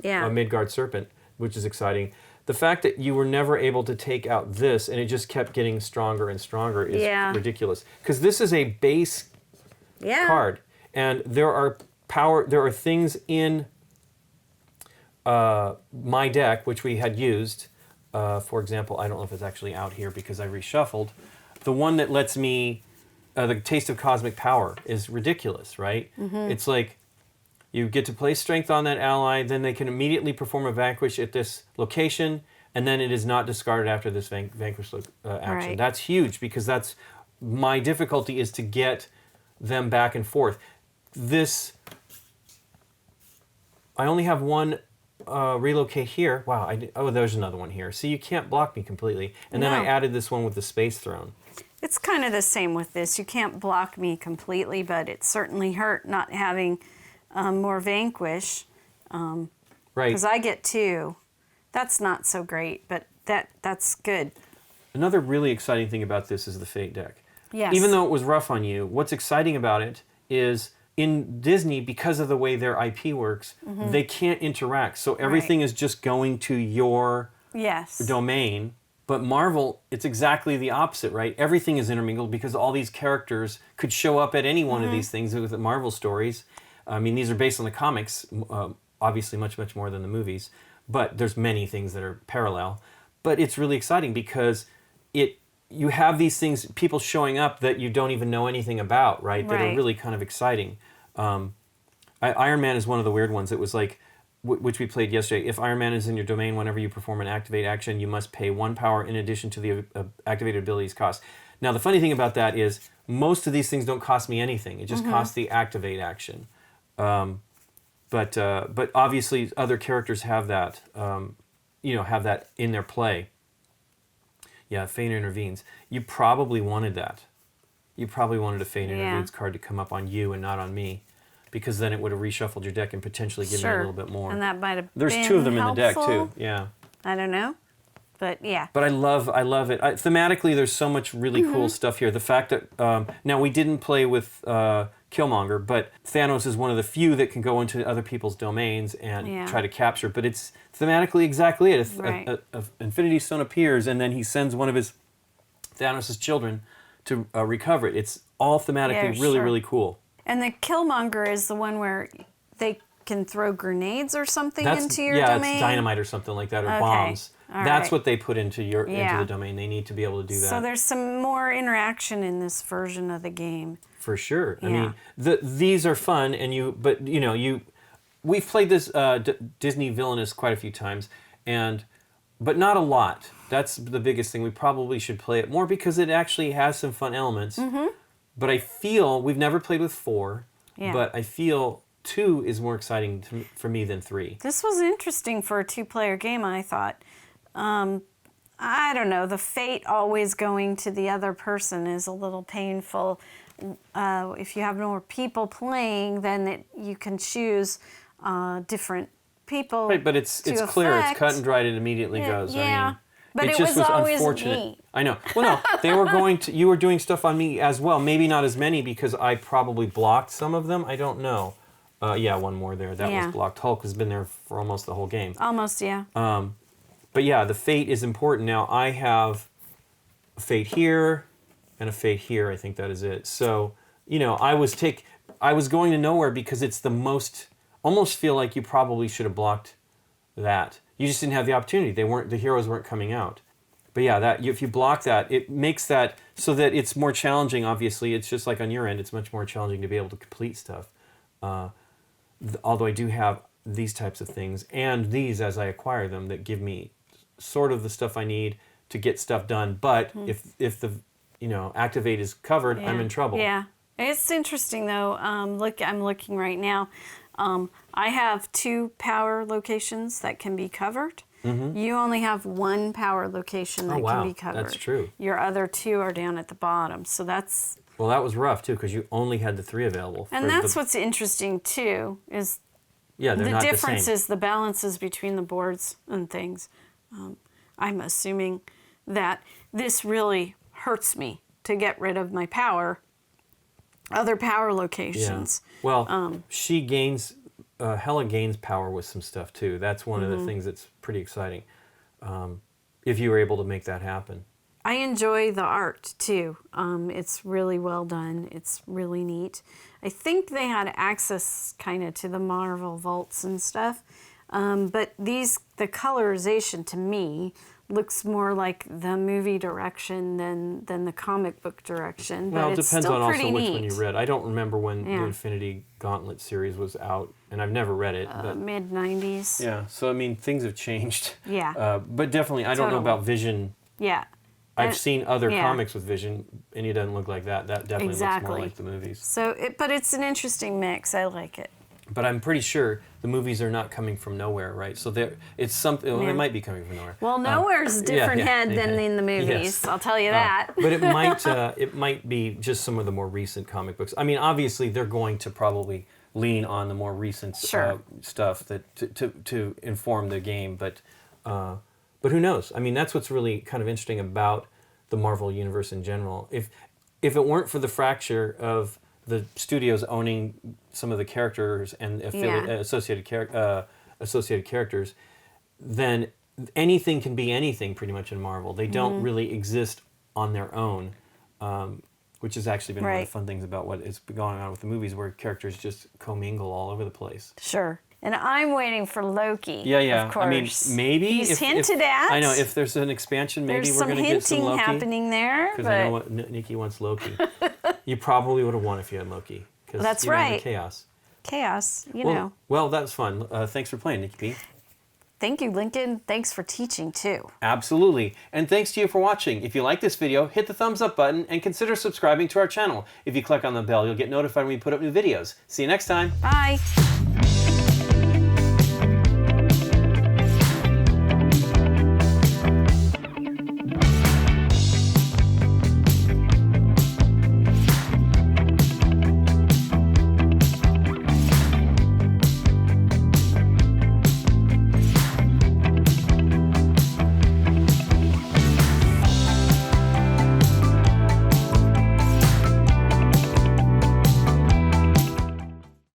Midgard serpent, which is exciting. The fact that you were never able to take out this and it just kept getting stronger and stronger is ridiculous. Because this is a base card, and there are things in my deck which we had used. For example, I don't know if it's actually out here because I reshuffled. The one that lets me, the Taste of Cosmic Power is ridiculous, right? It's like you get to place strength on that ally, then they can immediately perform a vanquish at this location, and then it is not discarded after this vanquish action. Right. That's huge because my difficulty is to get them back and forth. I only have one relocate here. Wow, there's another one here. See, you can't block me completely. And then I added this one with the Space Throne. It's kind of the same with this. You can't block me completely, but it certainly hurt not having more vanquish. Right. Because I get 2. That's not so great, but that's good. Another really exciting thing about this is the Fate deck. Yes. Even though it was rough on you, what's exciting about it is in Disney, because of the way their IP works, they can't interact. So everything is just going to your domain. But Marvel, it's exactly the opposite, right? Everything is intermingled because all these characters could show up at any one of these things with the Marvel stories. I mean, these are based on the comics, obviously much, much more than the movies. But there's many things that are parallel. But it's really exciting because you have these things, people showing up that you don't even know anything about, right? That are really kind of exciting. Iron Man is one of the weird ones. It was like, which we played yesterday. If Iron Man is in your domain, whenever you perform an activate action, you must pay 1 power in addition to the activated abilities cost. Now, the funny thing about that is most of these things don't cost me anything. It just costs the activate action. But obviously other characters have that, have that in their play. Yeah, Fate Intervenes. You probably wanted that. You probably wanted a Fate Intervenes card to come up on you and not on me, because then it would have reshuffled your deck and potentially given you a little bit more. And that might have There's been 2 of them helpful. in the deck too. Yeah. I don't know, but yeah. But I love it. Thematically, there's so much really cool stuff here. The fact that now we didn't play with Killmonger, but Thanos is one of the few that can go into other people's domains and try to capture. But it's thematically exactly it. A Infinity Stone appears, and then he sends one of Thanos' children to recover it. It's all thematically really cool. And the Killmonger is the one where they can throw grenades or something into your domain? Yeah, it's dynamite or something like that, or bombs. That's what they put into the domain. They need to be able to do that. So there's some more interaction in this version of the game. For sure. I mean, these are fun, but we've played this Disney Villainous quite a few times, but not a lot. That's the biggest thing. We probably should play it more because it actually has some fun elements. But I feel we've never played with 4, but I feel 2 is more exciting for me than 3. This was interesting for a 2-player game, I thought. I don't know. The fate always going to the other person is a little painful. If you have more people playing, then you can choose different people. Right, but it's clear. It's cut and dried. It immediately goes. Yeah. I mean, But it it just was was always unfortunate. me. I know. Well, no, you were doing stuff on me as well. Maybe not as many because I probably blocked some of them. I don't know. One more there. That was blocked. Hulk has been there for almost the whole game. Almost, yeah. But yeah, the fate is important. Now I have a fate here and a fate here. I think that is it. So, I was going to nowhere because it's the most, almost feel like you probably should have blocked that. You just didn't have the opportunity. The heroes weren't coming out. But yeah, if you block that, it makes that so that it's more challenging. Obviously, it's just like on your end, it's much more challenging to be able to complete stuff. Although I do have these types of things, and these as I acquire them, that give me sort of the stuff I need to get stuff done. But if the activate is covered, I'm in trouble. Yeah, it's interesting though. I'm looking right now. I have 2 power locations that can be covered. You only have 1 power location that can be covered. That's true. Your other 2 are down at the bottom, so that's... Well, that was rough too, because you only had the 3 available. And that's what's interesting too, is they're the not difference the same. is the balances between the boards and things. I'm assuming that this really hurts me to get rid of my other power locations. Yeah. Well, she gains, Hella gains power with some stuff too. That's one of the things that's pretty exciting. If you were able to make that happen. I enjoy the art too. It's really well done. It's really neat. I think they had access kind of to the Marvel vaults and stuff. But the colorization to me looks more like the movie direction than the comic book direction. Well, but it it's depends still on pretty also which neat. one you read. I don't remember when the Infinity Gauntlet series was out, and I've never read it. But Mid-90s. yeah, so I mean, things have changed. Yeah. But definitely, I don't know about Vision. Yeah. I've seen other comics with Vision, and he doesn't look like that. That definitely looks more like the movies. So, but it's an interesting mix. I like it. But I'm pretty sure the movies are not coming from nowhere, right? So it's something. Well, they might be coming from nowhere. Well, nowhere's a different head than in the movies. Yes. I'll tell you that. But it might be just some of the more recent comic books. I mean, obviously they're going to probably lean on the more recent stuff to inform the game. But who knows? I mean, that's what's really kind of interesting about the Marvel universe in general. If it weren't for the fracture of the studios owning some of the characters and associated characters, then anything can be anything pretty much in Marvel. They don't really exist on their own, which has actually been one of the fun things about what is going on with the movies, where characters just commingle all over the place. Sure. And I'm waiting for Loki. Yeah. Of course. I mean, maybe he's hinted at. I know if there's an expansion, maybe we're going to get some Loki. There's some hinting happening there. Because I know what Nikki wants Loki. You probably would have won if you had Loki. That's right. Chaos. Chaos, you know. Well, that was fun. Thanks for playing, Nikki P. Thank you, Lincoln. Thanks for teaching, too. Absolutely. And thanks to you for watching. If you like this video, hit the thumbs up button and consider subscribing to our channel. If you click on the bell, you'll get notified when we put up new videos. See you next time. Bye.